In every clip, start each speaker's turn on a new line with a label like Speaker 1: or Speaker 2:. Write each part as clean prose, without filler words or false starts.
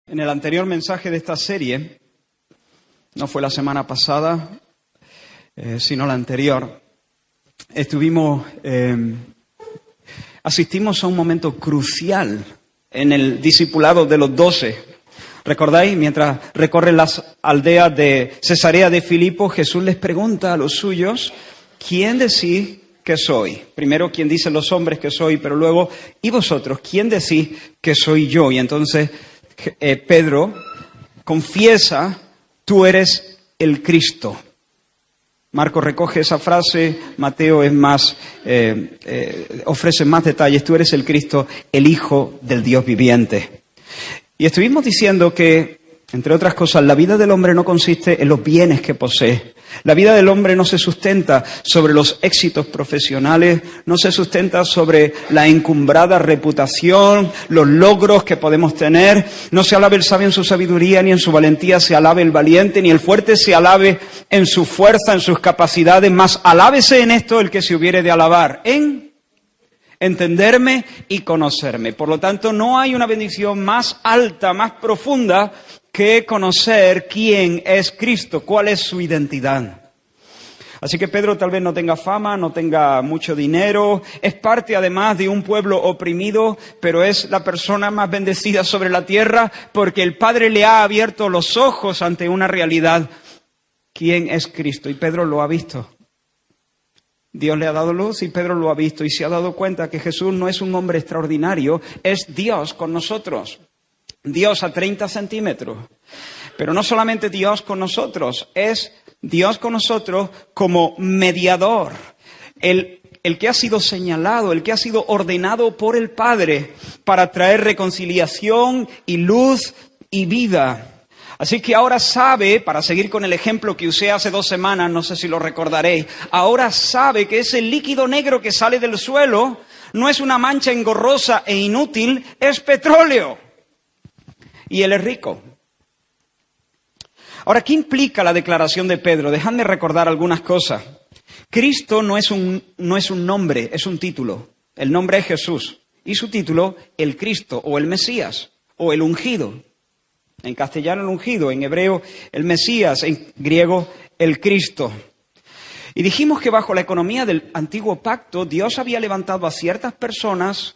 Speaker 1: En el anterior mensaje de esta serie, no fue la semana pasada, sino la anterior, asistimos a un momento crucial en el discipulado de los 12. ¿Recordáis? Mientras recorren las aldeas de Cesarea de Filipo, Jesús les pregunta a los suyos, ¿quién decís que soy? Primero, ¿quién dicen los hombres que soy? Pero luego, ¿y vosotros? ¿Quién decís que soy yo? Y entonces Pedro confiesa, tú eres el Cristo. Marcos recoge esa frase, Mateo es más, ofrece más detalles. Tú eres el Cristo, el Hijo del Dios viviente. Y estuvimos diciendo que, entre otras cosas, la vida del hombre no consiste en los bienes que posee. La vida del hombre no se sustenta sobre los éxitos profesionales, no se sustenta sobre la encumbrada reputación, los logros que podemos tener. No se alabe el sabio en su sabiduría, ni en su valentía se alabe el valiente, ni el fuerte se alabe en su fuerza, en sus capacidades. Mas alábese en esto el que se hubiere de alabar, en entenderme y conocerme. Por lo tanto, no hay una bendición más alta, más profunda que conocer quién es Cristo, cuál es su identidad. Así que Pedro tal vez no tenga fama, no tenga mucho dinero, es parte además de un pueblo oprimido, pero es la persona más bendecida sobre la tierra porque el Padre le ha abierto los ojos ante una realidad. ¿Quién es Cristo? Y Pedro lo ha visto. Dios le ha dado luz y Pedro lo ha visto y se ha dado cuenta que Jesús no es un hombre extraordinario, es Dios con nosotros. Dios a 30 centímetros. Pero no solamente Dios con nosotros, es Dios con nosotros como mediador. El que ha sido señalado, el que ha sido ordenado por el Padre para traer reconciliación y luz y vida. Así que ahora sabe, para seguir con el ejemplo que usé hace 2 semanas, no sé si lo recordaréis, ahora sabe que ese líquido negro que sale del suelo no es una mancha engorrosa e inútil, es petróleo. Y él es rico. Ahora, ¿qué implica la declaración de Pedro? Dejadme recordar algunas cosas. Cristo no es un nombre, es un título. El nombre es Jesús. Y su título, el Cristo, o el Mesías, o el ungido. En castellano el ungido, en hebreo el Mesías, en griego el Cristo. Y dijimos que bajo la economía del antiguo pacto, Dios había levantado a ciertas personas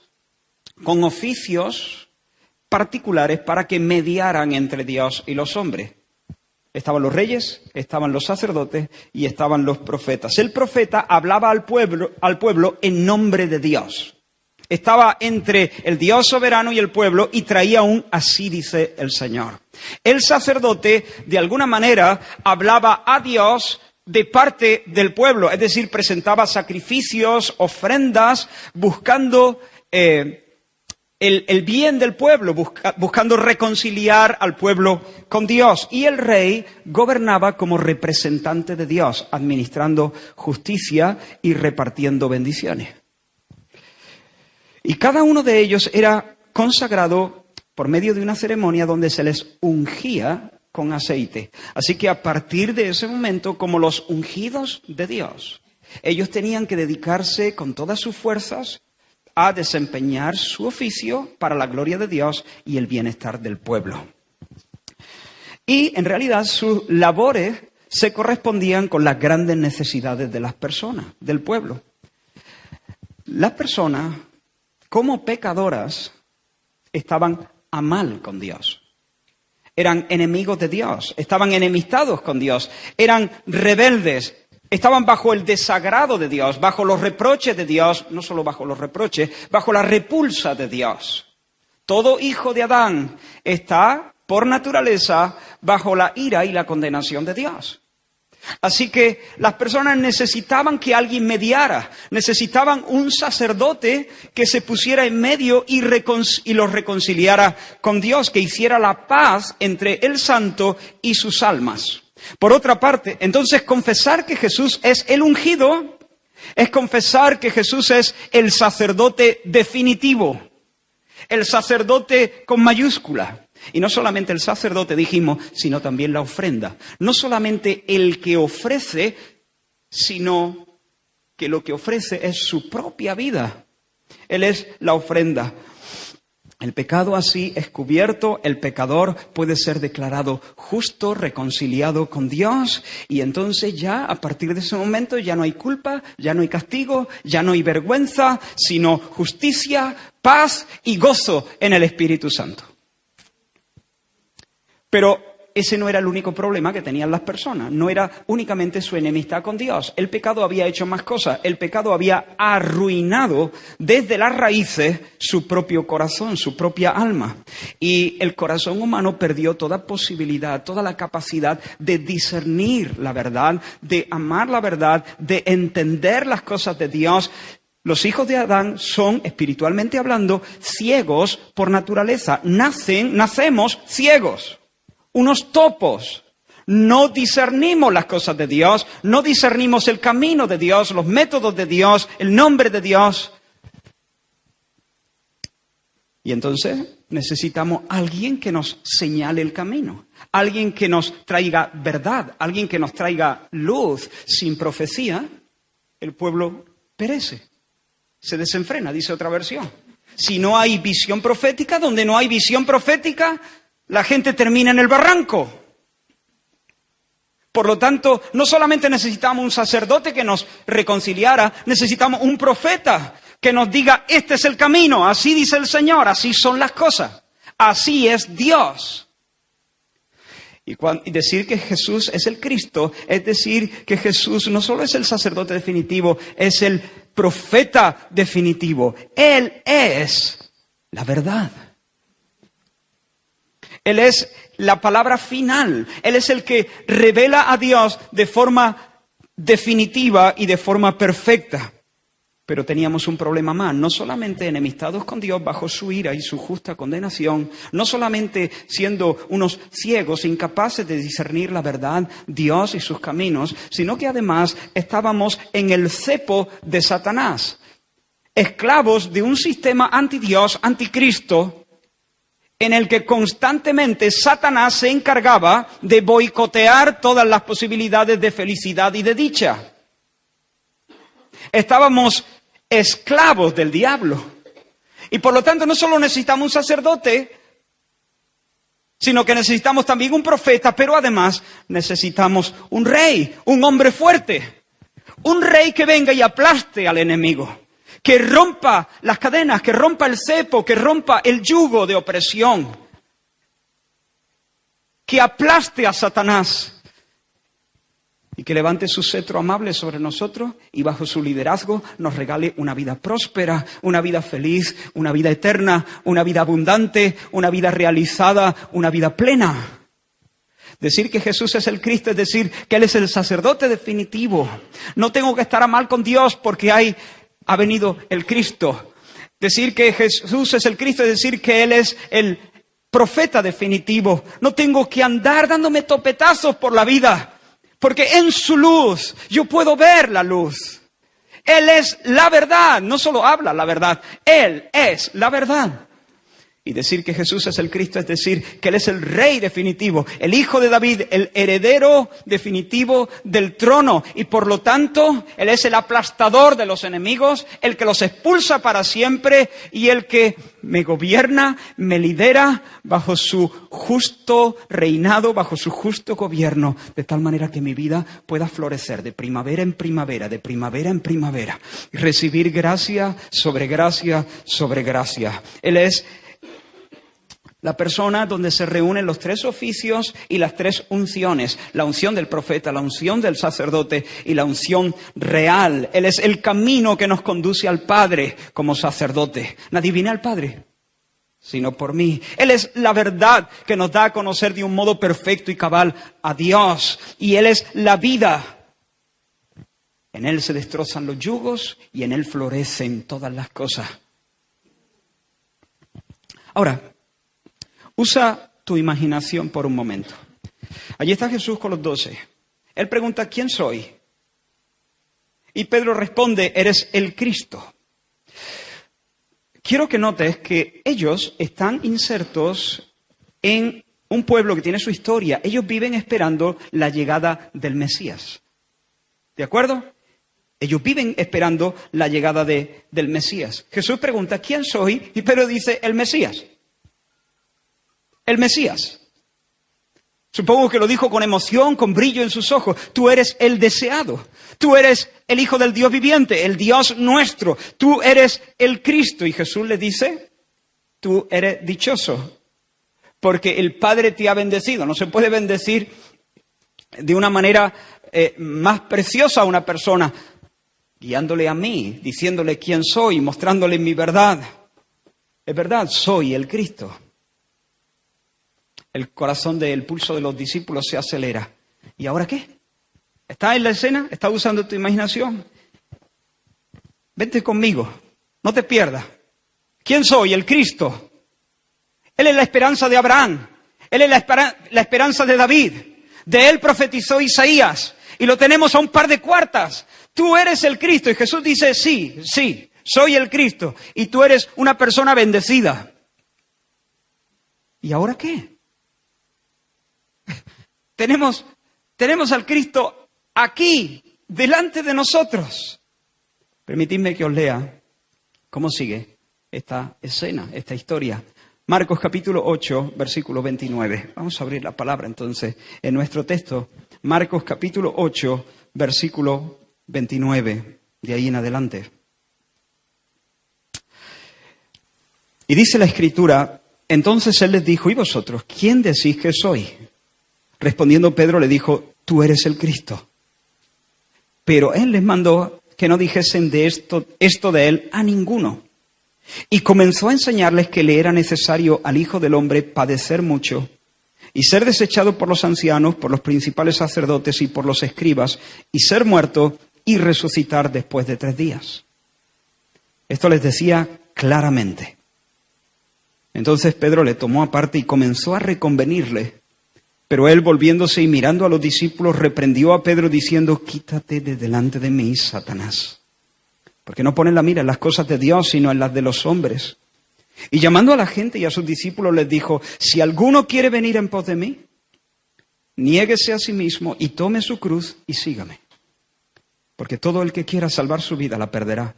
Speaker 1: con oficios particulares para que mediaran entre Dios y los hombres. Estaban los reyes, estaban los sacerdotes y estaban los profetas. El profeta hablaba al pueblo en nombre de Dios. Estaba entre el Dios soberano y el pueblo y traía un así dice el Señor. El sacerdote, de alguna manera, hablaba a Dios de parte del pueblo, es decir, presentaba sacrificios, ofrendas, buscando el bien del pueblo, buscando reconciliar al pueblo con Dios. Y el rey gobernaba como representante de Dios, administrando justicia y repartiendo bendiciones. Y cada uno de ellos era consagrado por medio de una ceremonia donde se les ungía con aceite. Así que a partir de ese momento, como los ungidos de Dios, ellos tenían que dedicarse con todas sus fuerzas a desempeñar su oficio para la gloria de Dios y el bienestar del pueblo. Y en realidad sus labores se correspondían con las grandes necesidades de las personas, del pueblo. Las personas, como pecadoras, estaban a mal con Dios. Eran enemigos de Dios, estaban enemistados con Dios, eran rebeldes. Estaban bajo el desagrado de Dios, bajo los reproches de Dios, no solo bajo los reproches, bajo la repulsa de Dios. Todo hijo de Adán está, por naturaleza, bajo la ira y la condenación de Dios. Así que las personas necesitaban que alguien mediara, necesitaban un sacerdote que se pusiera en medio y los reconciliara con Dios, que hiciera la paz entre el santo y sus almas. Por otra parte, entonces confesar que Jesús es el ungido es confesar que Jesús es el sacerdote definitivo, el sacerdote con mayúscula. Y no solamente el sacerdote, dijimos, sino también la ofrenda. No solamente el que ofrece, sino que lo que ofrece es su propia vida. Él es la ofrenda. El pecado así descubierto, el pecador puede ser declarado justo, reconciliado con Dios, y entonces ya a partir de ese momento ya no hay culpa, ya no hay castigo, ya no hay vergüenza, sino justicia, paz y gozo en el Espíritu Santo. Pero ese no era el único problema que tenían las personas. No era únicamente su enemistad con Dios. El pecado había hecho más cosas. El pecado había arruinado desde las raíces su propio corazón, su propia alma. Y el corazón humano perdió toda posibilidad, toda la capacidad de discernir la verdad, de amar la verdad, de entender las cosas de Dios. Los hijos de Adán son, espiritualmente hablando, ciegos por naturaleza. Nacemos ciegos. Unos topos. No discernimos las cosas de Dios, no discernimos el camino de Dios, los métodos de Dios, el nombre de Dios. Y entonces necesitamos alguien que nos señale el camino, alguien que nos traiga verdad, alguien que nos traiga luz. Sin profecía, el pueblo perece, se desenfrena, dice otra versión. Si no hay visión profética, donde no hay visión profética, la gente termina en el barranco. Por lo tanto, no solamente necesitamos un sacerdote que nos reconciliara, necesitamos un profeta que nos diga, este es el camino, así dice el Señor, así son las cosas, así es Dios. Y decir que Jesús es el Cristo, es decir que Jesús no solo es el sacerdote definitivo, es el profeta definitivo. Él es la verdad. Él es la palabra final. Él es el que revela a Dios de forma definitiva y de forma perfecta. Pero teníamos un problema más. No solamente enemistados con Dios bajo su ira y su justa condenación. No solamente siendo unos ciegos, incapaces de discernir la verdad, Dios y sus caminos. Sino que además estábamos en el cepo de Satanás. Esclavos de un sistema anti-Dios, anticristo, en el que constantemente Satanás se encargaba de boicotear todas las posibilidades de felicidad y de dicha. Estábamos esclavos del diablo. Y por lo tanto no solo necesitamos un sacerdote, sino que necesitamos también un profeta, pero además necesitamos un rey, un hombre fuerte. Un rey que venga y aplaste al enemigo. Que rompa las cadenas, que rompa el cepo, que rompa el yugo de opresión. Que aplaste a Satanás. Y que levante su cetro amable sobre nosotros y bajo su liderazgo nos regale una vida próspera, una vida feliz, una vida eterna, una vida abundante, una vida realizada, una vida plena. Decir que Jesús es el Cristo es decir que Él es el sacerdote definitivo. No tengo que estar a mal con Dios porque ha venido el Cristo. Decir que Jesús es el Cristo es decir que Él es el profeta definitivo. No tengo que andar dándome topetazos por la vida, porque en su luz yo puedo ver la luz. Él es la verdad, no solo habla la verdad, Él es la verdad. Y decir que Jesús es el Cristo es decir que Él es el Rey definitivo, el Hijo de David, el heredero definitivo del trono. Y por lo tanto, Él es el aplastador de los enemigos, el que los expulsa para siempre y el que me gobierna, me lidera bajo su justo reinado, bajo su justo gobierno. De tal manera que mi vida pueda florecer de primavera en primavera, de primavera en primavera. Y recibir gracia sobre gracia sobre gracia. Él es la persona donde se reúnen los tres oficios y las tres unciones. La unción del profeta, la unción del sacerdote y la unción real. Él es el camino que nos conduce al Padre como sacerdote. Nadie viene al Padre, sino por mí. Él es la verdad que nos da a conocer de un modo perfecto y cabal a Dios. Y Él es la vida. En Él se destrozan los yugos y en Él florecen todas las cosas. Ahora, usa tu imaginación por un momento. Allí está Jesús con los 12. Él pregunta, ¿quién soy? Y Pedro responde, eres el Cristo. Quiero que notes que ellos están insertos en un pueblo que tiene su historia. Ellos viven esperando la llegada del Mesías. ¿De acuerdo? Ellos viven esperando la llegada del Mesías. Jesús pregunta, ¿quién soy? Y Pedro dice, el Mesías. el Mesías. Supongo que lo dijo con emoción, con brillo en sus ojos. Tú eres el deseado. Tú eres el Hijo del Dios viviente, el Dios nuestro. Tú eres el Cristo. Y Jesús le dice, tú eres dichoso, porque el Padre te ha bendecido. No se puede bendecir de una manera más preciosa a una persona, guiándole a mí, diciéndole quién soy, mostrándole mi verdad. Es verdad, soy el Cristo. El corazón del pulso de los discípulos se acelera. ¿Y ahora qué? ¿Estás en la escena? ¿Estás usando tu imaginación? Vente conmigo, no te pierdas. ¿Quién soy? El Cristo. Él es la esperanza de Abraham. Él es la esperanza de David. De él profetizó Isaías. Y lo tenemos a un par de cuartas. Tú eres el Cristo. Y Jesús dice, sí, soy el Cristo. Y tú eres una persona bendecida. ¿Y ahora qué? Tenemos al Cristo aquí, delante de nosotros. Permitidme que os lea cómo sigue esta escena, esta historia. Marcos capítulo 8, versículo 29. Vamos a abrir la palabra entonces en nuestro texto. Marcos capítulo 8, versículo 29. De ahí en adelante. Y dice la Escritura, entonces él les dijo, ¿y vosotros quién decís que soy? Respondiendo Pedro le dijo, tú eres el Cristo. Pero él les mandó que no dijesen de esto de él a ninguno. Y comenzó a enseñarles que le era necesario al Hijo del Hombre padecer mucho y ser desechado por los ancianos, por los principales sacerdotes y por los escribas, y ser muerto y resucitar después de 3 días. Esto les decía claramente. Entonces Pedro le tomó aparte y comenzó a reconvenirle. Pero él, volviéndose y mirando a los discípulos, reprendió a Pedro diciendo, quítate de delante de mí, Satanás, porque no pones la mira en las cosas de Dios, sino en las de los hombres. Y llamando a la gente y a sus discípulos les dijo, si alguno quiere venir en pos de mí, niéguese a sí mismo y tome su cruz y sígame. Porque todo el que quiera salvar su vida la perderá.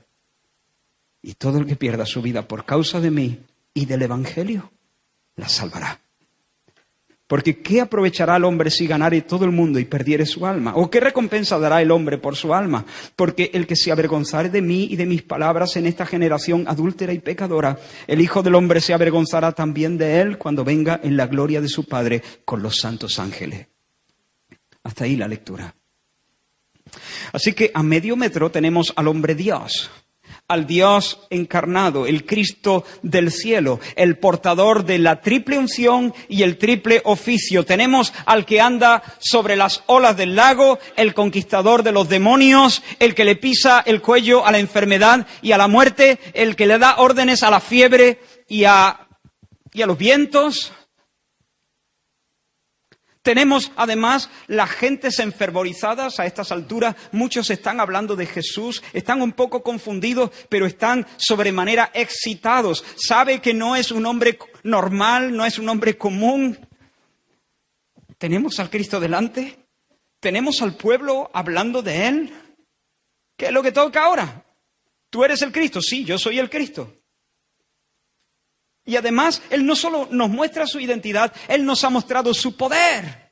Speaker 1: Y todo el que pierda su vida por causa de mí y del Evangelio, la salvará. Porque ¿qué aprovechará el hombre si ganare todo el mundo y perdiere su alma? ¿O qué recompensa dará el hombre por su alma? Porque el que se avergonzare de mí y de mis palabras en esta generación adúltera y pecadora, el Hijo del Hombre se avergonzará también de él cuando venga en la gloria de su Padre con los santos ángeles. Hasta ahí la lectura. Así que a medio metro tenemos al hombre Dios, al Dios encarnado, el Cristo del cielo, el portador de la triple unción y el triple oficio. Tenemos al que anda sobre las olas del lago, el conquistador de los demonios, el que le pisa el cuello a la enfermedad y a la muerte, el que le da órdenes a la fiebre y a los vientos. Tenemos además las gentes enfervorizadas a estas alturas. Muchos están hablando de Jesús, están un poco confundidos, pero están sobremanera excitados. Sabe que no es un hombre normal, no es un hombre común. ¿Tenemos al Cristo delante? ¿Tenemos al pueblo hablando de Él? ¿Qué es lo que toca ahora? ¿Tú eres el Cristo? Sí, yo soy el Cristo. Y además, Él no solo nos muestra su identidad, Él nos ha mostrado su poder.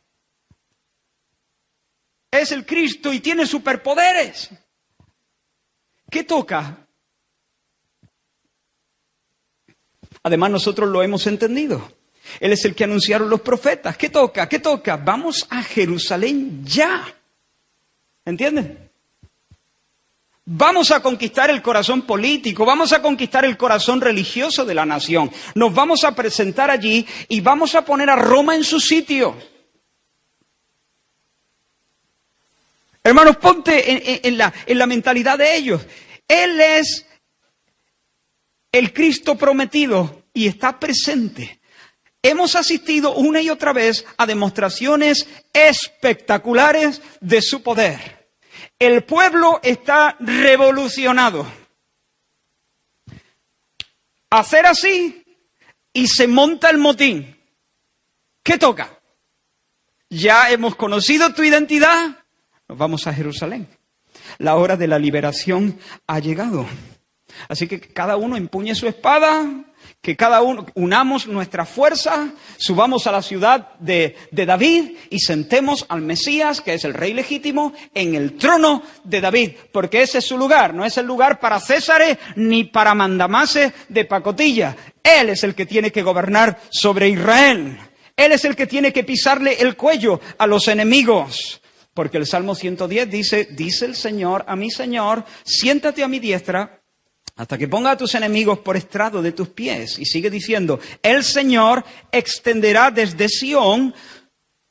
Speaker 1: Es el Cristo y tiene superpoderes. ¿Qué toca? Además, nosotros lo hemos entendido. Él es el que anunciaron los profetas. ¿Qué toca? ¿Qué toca? Vamos a Jerusalén ya. ¿Entienden? Vamos a conquistar el corazón político, vamos a conquistar el corazón religioso de la nación. Nos vamos a presentar allí y vamos a poner a Roma en su sitio. Hermanos, ponte en la mentalidad de ellos. Él es el Cristo prometido y está presente. Hemos asistido una y otra vez a demostraciones espectaculares de su poder. El pueblo está revolucionado. Hacer así y se monta el motín. ¿Qué toca? Ya hemos conocido tu identidad, nos vamos a Jerusalén. La hora de la liberación ha llegado. Así que cada uno empuñe su espada, que cada uno unamos nuestras fuerzas, subamos a la ciudad de David y sentemos al Mesías, que es el rey legítimo, en el trono de David, porque ese es su lugar, no es el lugar para césares ni para mandamases de pacotilla. Él es el que tiene que gobernar sobre Israel. Él es el que tiene que pisarle el cuello a los enemigos. Porque el Salmo 110 dice el Señor a mi Señor, siéntate a mi diestra, hasta que ponga a tus enemigos por estrado de tus pies. Y sigue diciendo, el Señor extenderá desde Sión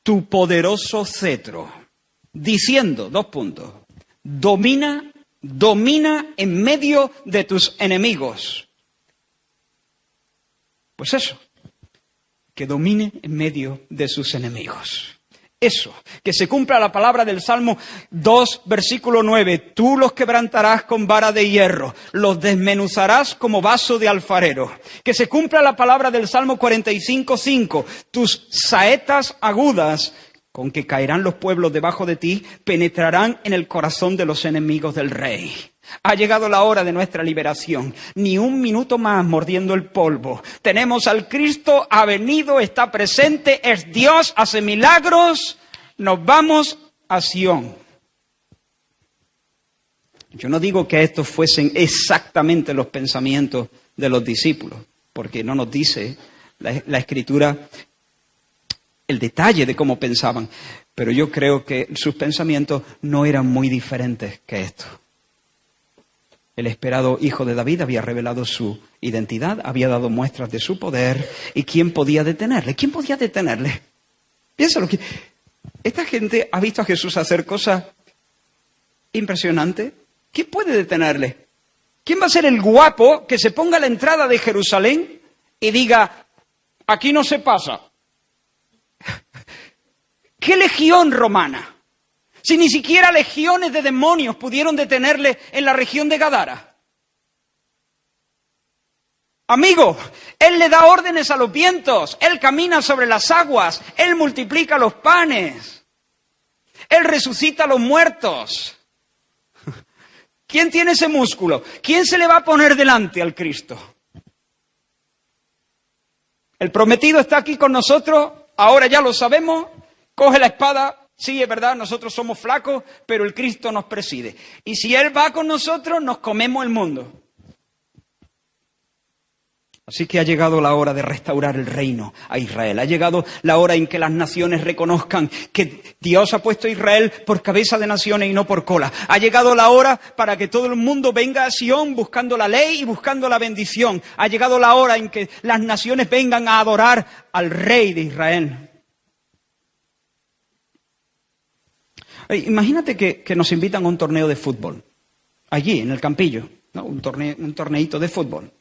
Speaker 1: tu poderoso cetro. Diciendo, domina en medio de tus enemigos. Pues eso, que domine en medio de sus enemigos. Eso, que se cumpla la palabra del Salmo 2, versículo 9. Tú los quebrantarás con vara de hierro, los desmenuzarás como vaso de alfarero. Que se cumpla la palabra del Salmo 45, 5. Tus saetas agudas, con que caerán los pueblos debajo de ti, penetrarán en el corazón de los enemigos del rey. Ha llegado la hora de nuestra liberación. Ni un minuto más mordiendo el polvo. Tenemos al Cristo, ha venido, está presente, es Dios, hace milagros. Nos vamos a Sión. Yo no digo que estos fuesen exactamente los pensamientos de los discípulos, porque no nos dice la Escritura el detalle de cómo pensaban. Pero yo creo que sus pensamientos no eran muy diferentes que estos. El esperado hijo de David había revelado su identidad, había dado muestras de su poder. ¿Y quién podía detenerle? ¿Quién podía detenerle? Piénsalo. Esta gente ha visto a Jesús hacer cosas impresionantes. ¿Quién puede detenerle? ¿Quién va a ser el guapo que se ponga a la entrada de Jerusalén y diga, aquí no se pasa? ¿Qué legión romana? Si ni siquiera legiones de demonios pudieron detenerle en la región de Gadara. Amigo, Él le da órdenes a los vientos, Él camina sobre las aguas, Él multiplica los panes, Él resucita a los muertos. ¿Quién tiene ese músculo? ¿Quién se le va a poner delante al Cristo? El prometido está aquí con nosotros, ahora ya lo sabemos, coge la espada. Sí, es verdad, nosotros somos flacos, pero el Cristo nos preside. Y si Él va con nosotros, nos comemos el mundo. Así que ha llegado la hora de restaurar el reino a Israel. Ha llegado la hora en que las naciones reconozcan que Dios ha puesto a Israel por cabeza de naciones y no por cola. Ha llegado la hora para que todo el mundo venga a Sión buscando la ley y buscando la bendición. Ha llegado la hora en que las naciones vengan a adorar al Rey de Israel. Imagínate que nos invitan a un torneo de fútbol, allí en el Campillo, ¿no? un torneito de fútbol,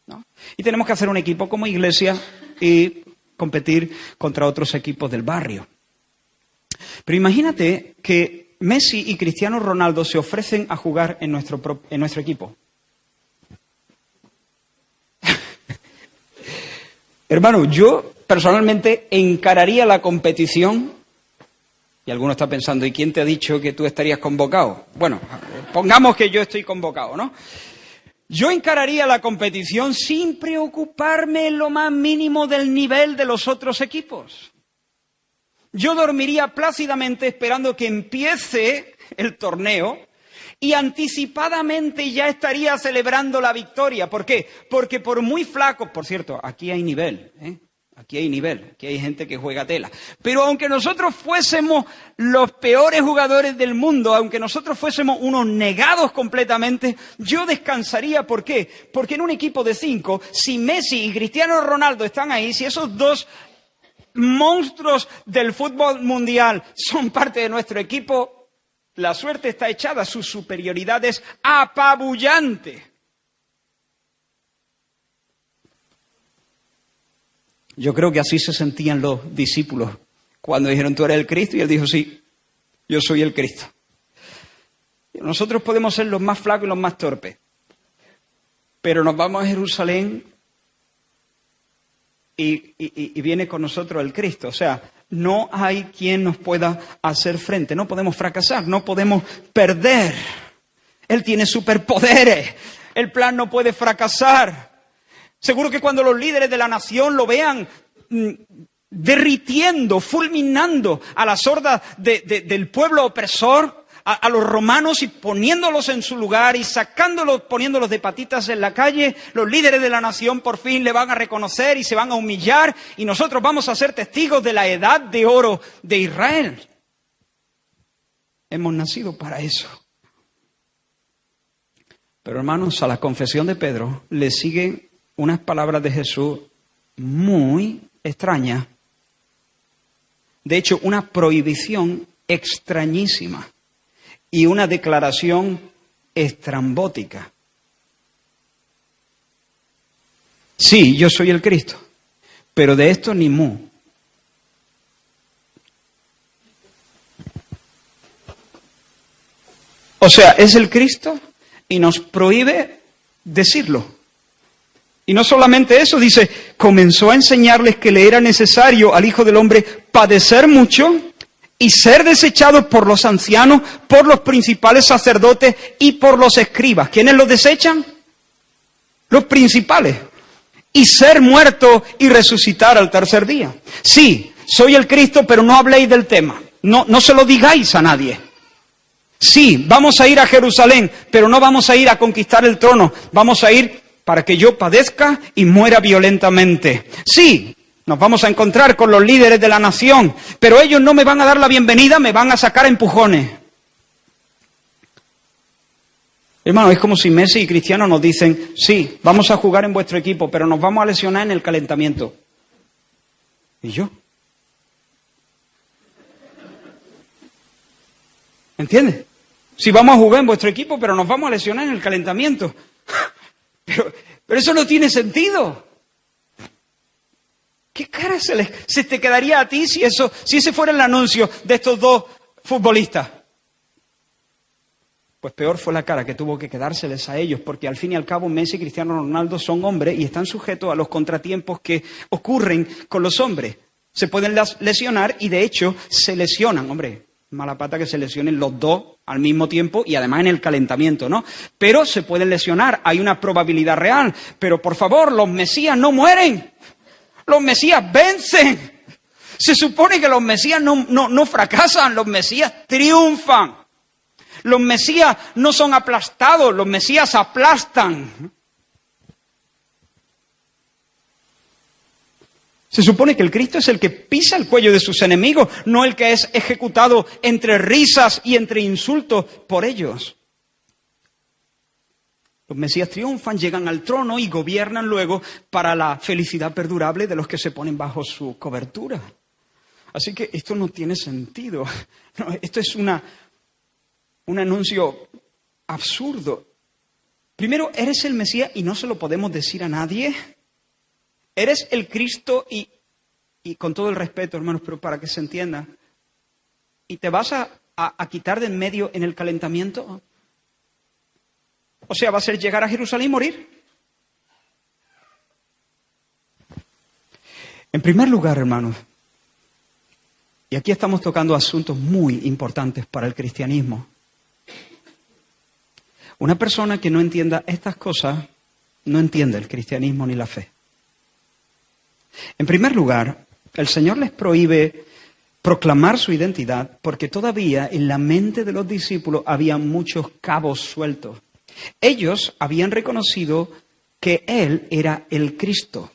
Speaker 1: ¿no? Y tenemos que hacer un equipo como iglesia y competir contra otros equipos del barrio. Pero imagínate que Messi y Cristiano Ronaldo se ofrecen a jugar en nuestro equipo. Hermano, yo personalmente encararía la competición. Y alguno está pensando, ¿y quién te ha dicho que tú estarías convocado? Bueno, pongamos que yo estoy convocado, ¿no? Yo encararía la competición sin preocuparme en lo más mínimo del nivel de los otros equipos. Yo dormiría plácidamente esperando que empiece el torneo y anticipadamente ya estaría celebrando la victoria. ¿Por qué? Porque por muy flacos, por cierto, aquí hay nivel, Aquí hay nivel, aquí hay gente que juega tela. Pero aunque nosotros fuésemos los peores jugadores del mundo, aunque nosotros fuésemos unos negados completamente, yo descansaría. ¿Por qué? Porque en un equipo de 5, si Messi y Cristiano Ronaldo están ahí, si esos dos monstruos del fútbol mundial son parte de nuestro equipo, la suerte está echada, su superioridad es apabullante. Yo creo que así se sentían los discípulos cuando dijeron, ¿tú eres el Cristo? Y Él dijo, sí, yo soy el Cristo. Nosotros podemos ser los más flacos y los más torpes, pero nos vamos a Jerusalén y viene con nosotros el Cristo. O sea, no hay quien nos pueda hacer frente, no podemos fracasar, no podemos perder. Él tiene superpoderes, el plan no puede fracasar. Seguro que cuando los líderes de la nación lo vean derritiendo, fulminando a las hordas del pueblo opresor, a los romanos, y poniéndolos en su lugar y sacándolos, poniéndolos de patitas en la calle, los líderes de la nación por fin le van a reconocer y se van a humillar, y nosotros vamos a ser testigos de la edad de oro de Israel. Hemos nacido para eso. Pero hermanos, a la confesión de Pedro le siguen unas palabras de Jesús muy extrañas. De hecho, una prohibición extrañísima y una declaración estrambótica. Sí, yo soy el Cristo, pero de esto ni mu. O sea, es el Cristo y nos prohíbe decirlo. Y no solamente eso, dice, comenzó a enseñarles que le era necesario al Hijo del Hombre padecer mucho y ser desechado por los ancianos, por los principales sacerdotes y por los escribas. ¿Quiénes los desechan? Los principales. Y ser muerto y resucitar al tercer día. Sí, soy el Cristo, pero no habléis del tema. No se lo digáis a nadie. Sí, vamos a ir a Jerusalén, pero no vamos a ir a conquistar el trono. Vamos a ir para que yo padezca y muera violentamente. Sí, nos vamos a encontrar con los líderes de la nación, pero ellos no me van a dar la bienvenida, me van a sacar a empujones. Hermano, es como si Messi y Cristiano nos dicen, sí, vamos a jugar en vuestro equipo, pero nos vamos a lesionar en el calentamiento. ¿Y yo? ¿Entiendes? Si vamos a jugar en vuestro equipo, pero nos vamos a lesionar en el calentamiento. Pero eso no tiene sentido. ¿Qué cara se te quedaría a ti si ese fuera el anuncio de estos dos futbolistas? Pues peor fue la cara que tuvo que quedárseles a ellos, porque al fin y al cabo Messi y Cristiano Ronaldo son hombres y están sujetos a los contratiempos que ocurren con los hombres. Se pueden lesionar y de hecho se lesionan, hombre. Mala pata que se lesionen los dos al mismo tiempo y además en el calentamiento, ¿no? Pero se pueden lesionar, hay una probabilidad real. Pero por favor, los mesías no mueren. Los mesías vencen. Se supone que los mesías no fracasan, los mesías triunfan. Los mesías no son aplastados, los mesías aplastan. Se supone que el Cristo es el que pisa el cuello de sus enemigos, no el que es ejecutado entre risas y entre insultos por ellos. Los mesías triunfan, llegan al trono y gobiernan luego para la felicidad perdurable de los que se ponen bajo su cobertura. Así que esto no tiene sentido. No, esto es un anuncio absurdo. Primero, eres el Mesías y no se lo podemos decir a nadie. Eres el Cristo y con todo el respeto, hermanos, pero para que se entienda, ¿y te vas a quitar de en medio en el calentamiento? O sea, ¿va a ser llegar a Jerusalén y morir? En primer lugar, hermanos, y aquí estamos tocando asuntos muy importantes para el cristianismo. Una persona que no entienda estas cosas no entiende el cristianismo ni la fe. En primer lugar, el Señor les prohíbe proclamar su identidad porque todavía en la mente de los discípulos había muchos cabos sueltos. Ellos habían reconocido que Él era el Cristo.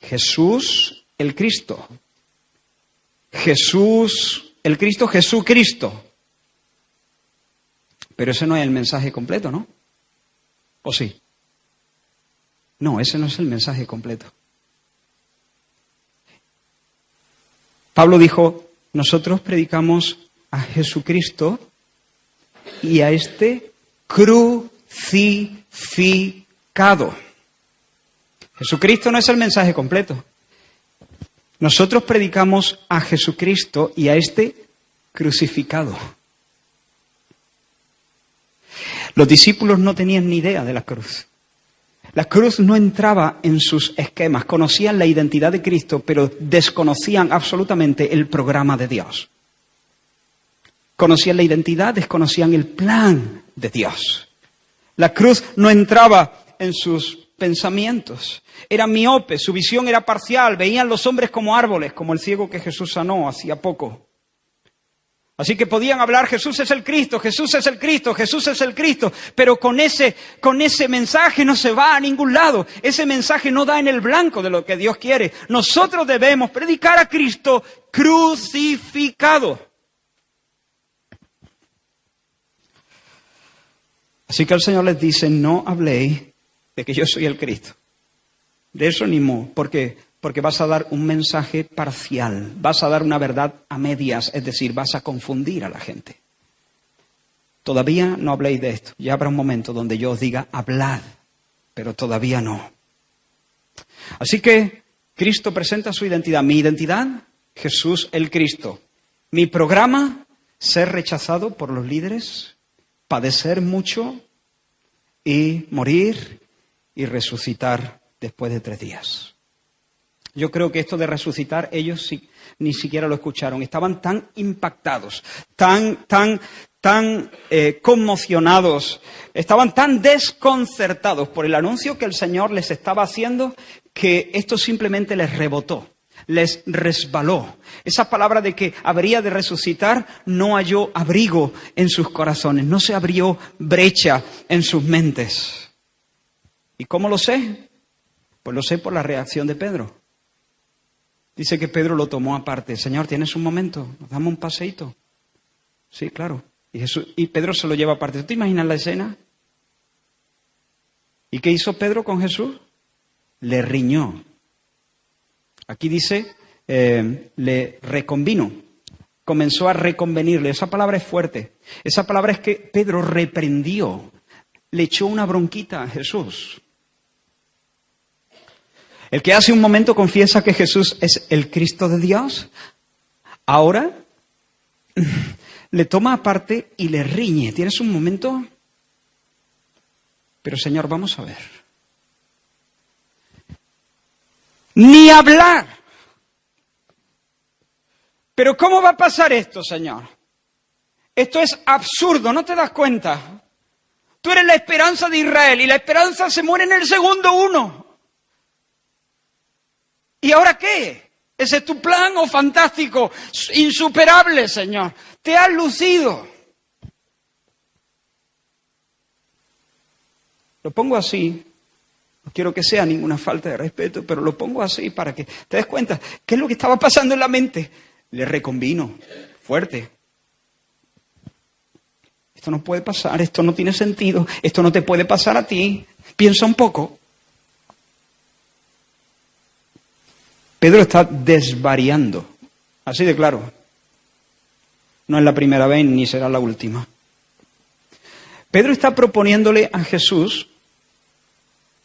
Speaker 1: Jesús, el Cristo. Jesús, el Cristo, Jesucristo. Pero ese no es el mensaje completo, ¿no? ¿O sí? No, ese no es el mensaje completo. Pablo dijo, nosotros predicamos a Jesucristo y a este crucificado. Jesucristo no es el mensaje completo. Nosotros predicamos a Jesucristo y a este crucificado. Los discípulos no tenían ni idea de la cruz. La cruz no entraba en sus esquemas. Conocían la identidad de Cristo, pero desconocían absolutamente el programa de Dios. Conocían la identidad, desconocían el plan de Dios. La cruz no entraba en sus pensamientos. Eran miopes, su visión era parcial, veían los hombres como árboles, como el ciego que Jesús sanó hacía poco. Así que podían hablar, Jesús es el Cristo, Jesús es el Cristo, Jesús es el Cristo, pero con ese mensaje no se va a ningún lado. Ese mensaje no da en el blanco de lo que Dios quiere. Nosotros debemos predicar a Cristo crucificado. Así que el Señor les dice, no habléis de que yo soy el Cristo. De eso ni mo, porque vas a dar un mensaje parcial, vas a dar una verdad a medias, es decir, vas a confundir a la gente. Todavía no habléis de esto. Ya habrá un momento donde yo os diga, hablad, pero todavía no. Así que Cristo presenta su identidad. Mi identidad, Jesús el Cristo. Mi programa, ser rechazado por los líderes, padecer mucho y morir y resucitar después de 3 días. Yo creo que esto de resucitar, ellos ni siquiera lo escucharon. Estaban tan impactados, tan conmocionados, estaban tan desconcertados por el anuncio que el Señor les estaba haciendo, que esto simplemente les rebotó, les resbaló. Esa palabra de que habría de resucitar no halló abrigo en sus corazones, no se abrió brecha en sus mentes. ¿Y cómo lo sé? Pues lo sé por la reacción de Pedro. Dice que Pedro lo tomó aparte. Señor, ¿tienes un momento? ¿Nos damos un paseíto? Sí, claro. Y Pedro se lo lleva aparte. ¿Tú te imaginas la escena? ¿Y qué hizo Pedro con Jesús? Le riñó. Aquí dice, le reconvino. Comenzó a reconvenirle. Esa palabra es fuerte. Esa palabra es que Pedro reprendió. Le echó una bronquita a Jesús. El que hace un momento confiesa que Jesús es el Cristo de Dios, ahora le toma aparte y le riñe. ¿Tienes un momento? Pero Señor, vamos a ver. Ni hablar. Pero ¿cómo va a pasar esto, Señor? Esto es absurdo, ¿no te das cuenta? Tú eres la esperanza de Israel y la esperanza se muere en el segundo 1. ¿Y ahora qué? ¿Ese es tu plan o fantástico? Insuperable, Señor. Te has lucido. Lo pongo así. No quiero que sea ninguna falta de respeto, pero lo pongo así para que te des cuenta. ¿Qué es lo que estaba pasando en la mente? Le reconvino. Fuerte. Esto no puede pasar. Esto no tiene sentido. Esto no te puede pasar a ti. Piensa un poco. Pedro está desvariando, así de claro. No es la primera vez ni será la última. Pedro está proponiéndole a Jesús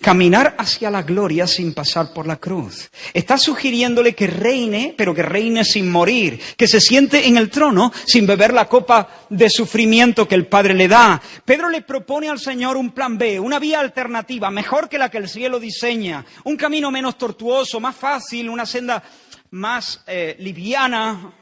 Speaker 1: caminar hacia la gloria sin pasar por la cruz. Está sugiriéndole que reine, pero que reine sin morir, que se siente en el trono sin beber la copa de sufrimiento que el Padre le da. Pedro le propone al Señor un plan B, una vía alternativa, mejor que la que el cielo diseña, un camino menos tortuoso, más fácil, una senda más liviana.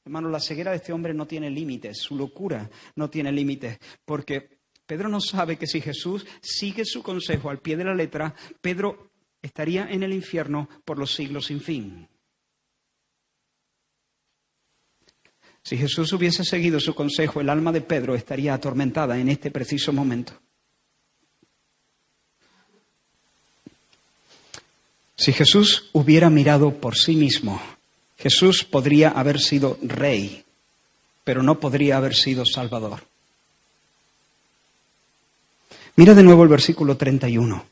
Speaker 1: Hermano, la ceguera de este hombre no tiene límites, su locura no tiene límites, porque Pedro no sabe que si Jesús sigue su consejo al pie de la letra, Pedro estaría en el infierno por los siglos sin fin. Si Jesús hubiese seguido su consejo, el alma de Pedro estaría atormentada en este preciso momento. Si Jesús hubiera mirado por sí mismo, Jesús podría haber sido rey, pero no podría haber sido salvador. Mira de nuevo el versículo 31.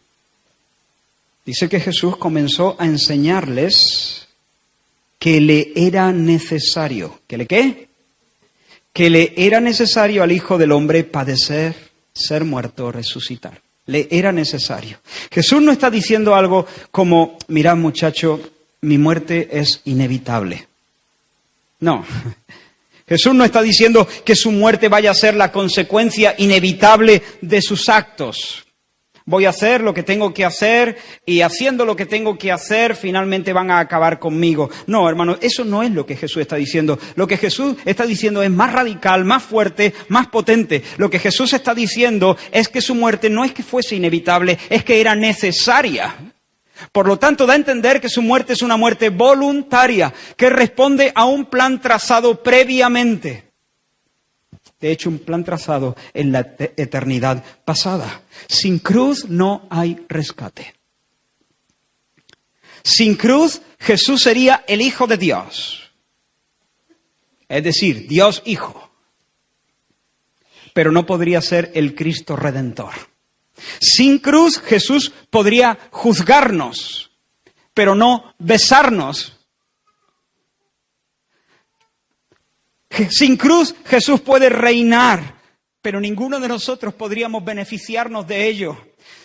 Speaker 1: Dice que Jesús comenzó a enseñarles que le era necesario. ¿Que le qué? Que le era necesario al Hijo del Hombre padecer, ser muerto, resucitar. Le era necesario. Jesús no está diciendo algo como, mirad muchacho, mi muerte es inevitable. No. Jesús no está diciendo que su muerte vaya a ser la consecuencia inevitable de sus actos. Voy a hacer lo que tengo que hacer y haciendo lo que tengo que hacer finalmente van a acabar conmigo. No, hermano, eso no es lo que Jesús está diciendo. Lo que Jesús está diciendo es más radical, más fuerte, más potente. Lo que Jesús está diciendo es que su muerte no es que fuese inevitable, es que era necesaria. Por lo tanto, da a entender que su muerte es una muerte voluntaria, que responde a un plan trazado previamente. De hecho, un plan trazado en la eternidad pasada. Sin cruz no hay rescate. Sin cruz, Jesús sería el Hijo de Dios. Es decir, Dios Hijo. Pero no podría ser el Cristo Redentor. Sin cruz, Jesús podría juzgarnos, pero no besarnos. Sin cruz, Jesús puede reinar, pero ninguno de nosotros podríamos beneficiarnos de ello.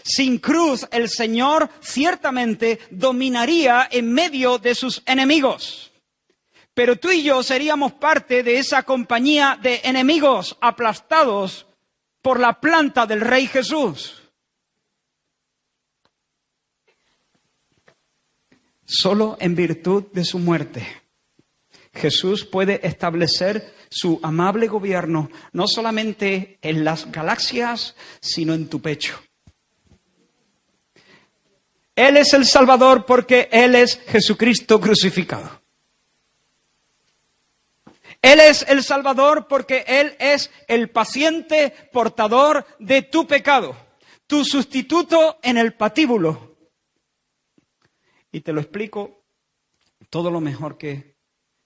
Speaker 1: Sin cruz, el Señor ciertamente dominaría en medio de sus enemigos. Pero tú y yo seríamos parte de esa compañía de enemigos aplastados por la planta del Rey Jesús. Solo en virtud de su muerte, Jesús puede establecer su amable gobierno no solamente en las galaxias, sino en tu pecho. Él es el Salvador porque Él es Jesucristo crucificado. Él es el Salvador porque Él es el paciente portador de tu pecado, tu sustituto en el patíbulo. Y te lo explico todo lo mejor que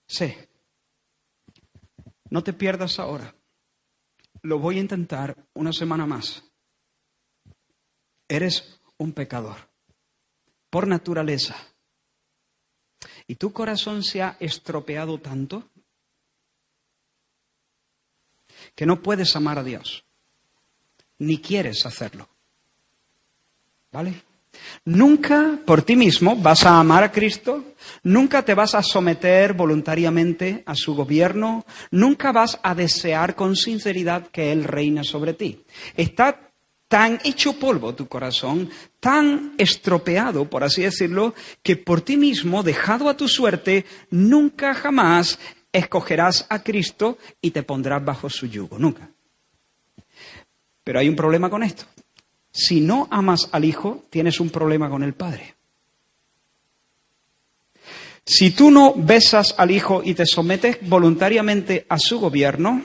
Speaker 1: sé. No te pierdas ahora. Lo voy a intentar una semana más. Eres un pecador por naturaleza. ¿Y tu corazón se ha estropeado tanto que no puedes amar a Dios? Ni quieres hacerlo. ¿Vale? Nunca por ti mismo vas a amar a Cristo, nunca te vas a someter voluntariamente a su gobierno, nunca vas a desear con sinceridad que Él reine sobre ti. Está tan hecho polvo tu corazón, tan estropeado, por así decirlo, que por ti mismo, dejado a tu suerte, nunca jamás escogerás a Cristo y te pondrás bajo su yugo, nunca. Pero hay un problema con esto. Si no amas al Hijo, tienes un problema con el Padre. Si tú no besas al Hijo y te sometes voluntariamente a su gobierno,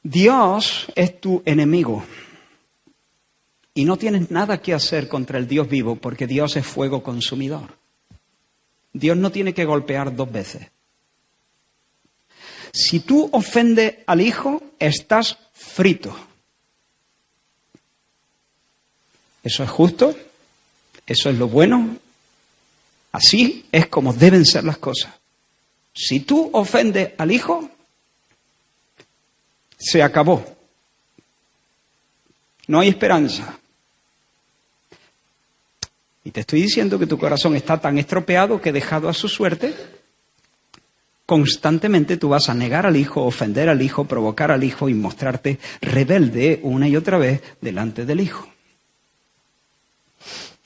Speaker 1: Dios es tu enemigo. Y no tienes nada que hacer contra el Dios vivo, porque Dios es fuego consumidor. Dios no tiene que golpear dos veces. Si tú ofendes al Hijo, estás frito. Eso es justo, eso es lo bueno, así es como deben ser las cosas. Si tú ofendes al Hijo, se acabó. No hay esperanza. Y te estoy diciendo que tu corazón está tan estropeado que dejado a su suerte, constantemente tú vas a negar al Hijo, ofender al Hijo, provocar al Hijo y mostrarte rebelde una y otra vez delante del Hijo.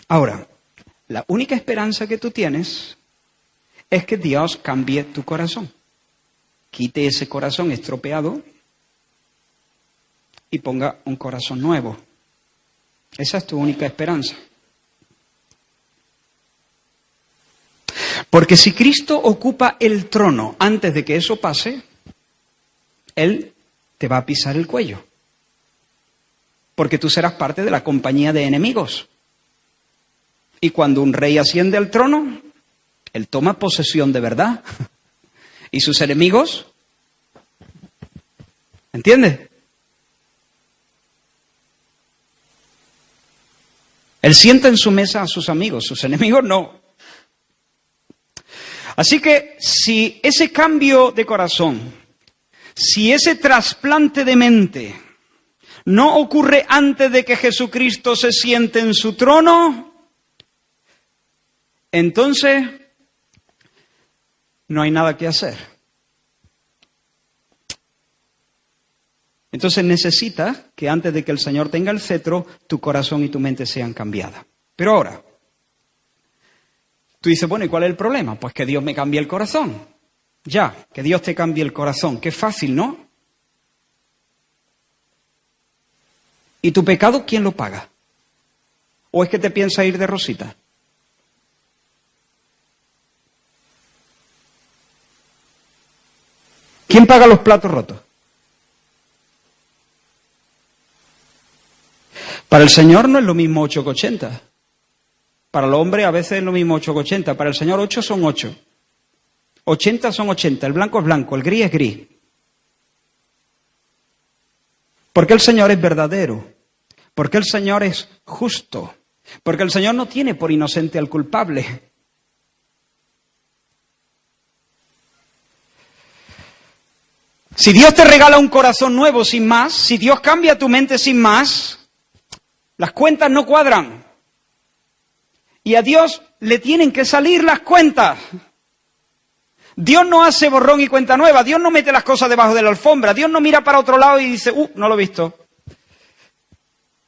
Speaker 1: Ahora, la única esperanza que tú tienes es que Dios cambie tu corazón. Quite ese corazón estropeado y ponga un corazón nuevo. Esa es tu única esperanza. Porque si Cristo ocupa el trono antes de que eso pase, Él te va a pisar el cuello. Porque tú serás parte de la compañía de enemigos. Y cuando un rey asciende al trono, él toma posesión de verdad. ¿Y sus enemigos? ¿Entiendes? Él sienta en su mesa a sus amigos, sus enemigos no. Así que si ese cambio de corazón, si ese trasplante de mente no ocurre antes de que Jesucristo se siente en su trono, entonces no hay nada que hacer. Entonces necesitas que antes de que el Señor tenga el cetro, tu corazón y tu mente sean cambiadas. Pero ahora, tú dices, bueno, ¿y cuál es el problema? Pues que Dios me cambie el corazón. Ya, que Dios te cambie el corazón. Qué fácil, ¿no? ¿Y tu pecado quién lo paga? ¿O es que te piensas ir de rosita? ¿Quién paga los platos rotos? Para el Señor no es lo mismo 8 que 80. Para el hombre a veces es lo mismo 8 que 80. Para el Señor 8 son 8. 80 son 80. El blanco es blanco, el gris es gris. Porque el Señor es verdadero. Porque el Señor es justo. Porque el Señor no tiene por inocente al culpable. Si Dios te regala un corazón nuevo sin más, si Dios cambia tu mente sin más, las cuentas no cuadran. Y a Dios le tienen que salir las cuentas. Dios no hace borrón y cuenta nueva. Dios no mete las cosas debajo de la alfombra. Dios no mira para otro lado y dice, no lo he visto.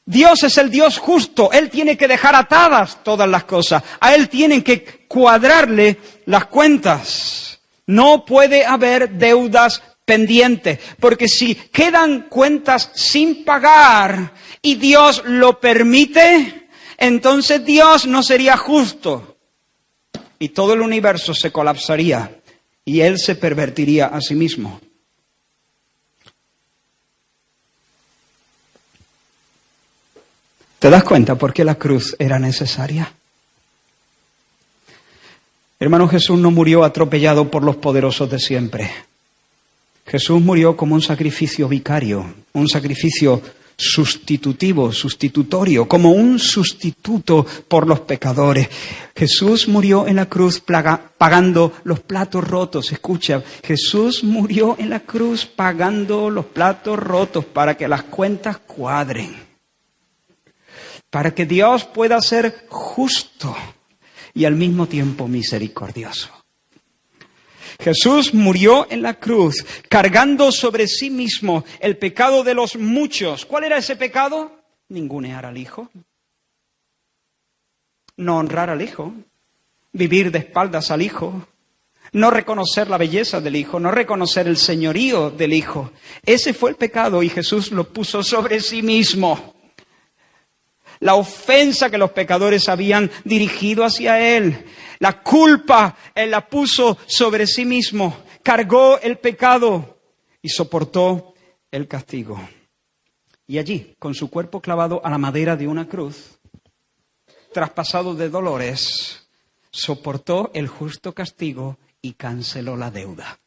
Speaker 1: Dios es el Dios justo. Él tiene que dejar atadas todas las cosas. A Él tienen que cuadrarle las cuentas. No puede haber deudas pendientes, porque si quedan cuentas sin pagar y Dios lo permite, entonces Dios no sería justo y todo el universo se colapsaría y Él se pervertiría a sí mismo. ¿Te das cuenta por qué la cruz era necesaria? Hermano, Jesús no murió atropellado por los poderosos de siempre. Jesús murió como un sacrificio vicario, un sacrificio sustitutorio, como un sustituto por los pecadores. Jesús murió en la cruz pagando los platos rotos. Escucha, Jesús murió en la cruz pagando los platos rotos para que las cuentas cuadren, para que Dios pueda ser justo y al mismo tiempo misericordioso. Jesús murió en la cruz, cargando sobre sí mismo el pecado de los muchos. ¿Cuál era ese pecado? Ningunear al Hijo. No honrar al Hijo. Vivir de espaldas al Hijo. No reconocer la belleza del Hijo. No reconocer el señorío del Hijo. Ese fue el pecado y Jesús lo puso sobre sí mismo. La ofensa que los pecadores habían dirigido hacia Él. La culpa, Él la puso sobre sí mismo. Cargó el pecado y soportó el castigo. Y allí, con su cuerpo clavado a la madera de una cruz, traspasado de dolores, soportó el justo castigo y canceló la deuda.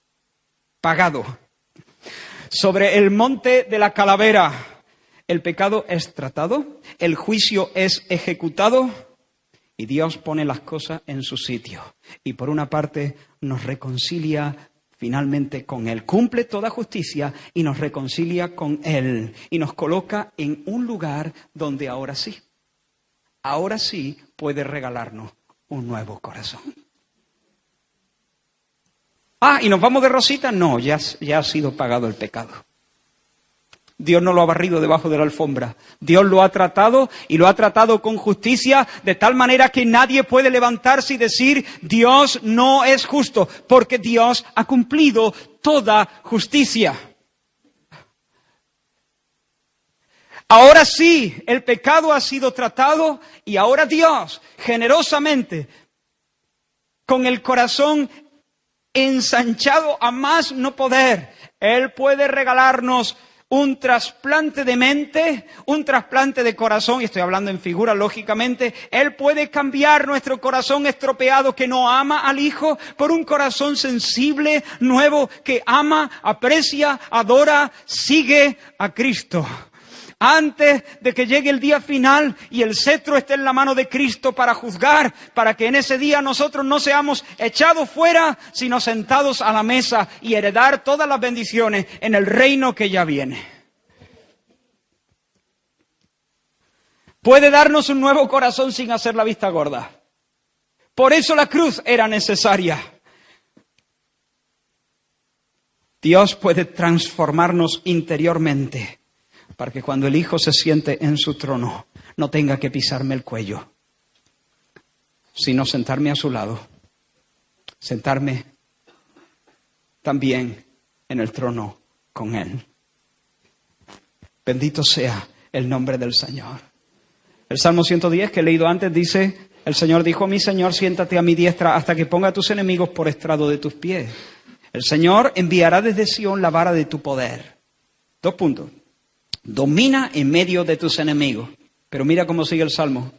Speaker 1: Pagado. Sobre el monte de la calavera, el pecado es tratado, el juicio es ejecutado y Dios pone las cosas en su sitio. Y por una parte nos reconcilia finalmente con Él. Cumple toda justicia y nos reconcilia con Él. Y nos coloca en un lugar donde ahora sí puede regalarnos un nuevo corazón. ¿Y nos vamos de rosita? No, ya ha sido pagado el pecado. Dios no lo ha barrido debajo de la alfombra. Dios lo ha tratado y lo ha tratado con justicia de tal manera que nadie puede levantarse y decir Dios no es justo, porque Dios ha cumplido toda justicia. Ahora sí, el pecado ha sido tratado y ahora Dios, generosamente, con el corazón ensanchado a más no poder, Él puede regalarnos un trasplante de mente, un trasplante de corazón, y estoy hablando en figura lógicamente. Él puede cambiar nuestro corazón estropeado que no ama al Hijo por un corazón sensible, nuevo, que ama, aprecia, adora, sigue a Cristo. Antes de que llegue el día final y el cetro esté en la mano de Cristo para juzgar, para que en ese día nosotros no seamos echados fuera, sino sentados a la mesa y heredar todas las bendiciones en el reino que ya viene. Puede darnos un nuevo corazón sin hacer la vista gorda. Por eso la cruz era necesaria. Dios puede transformarnos interiormente para que cuando el Hijo se siente en su trono no tenga que pisarme el cuello, sino sentarme a su lado, sentarme también en el trono con Él. Bendito sea el nombre del Señor. El Salmo 110 que he leído antes dice, el Señor dijo a mi Señor, siéntate a mi diestra hasta que ponga a tus enemigos por estrado de tus pies. El Señor enviará desde Sión la vara de tu poder. 2 puntos. Domina en medio de tus enemigos. Pero mira cómo sigue el Salmo.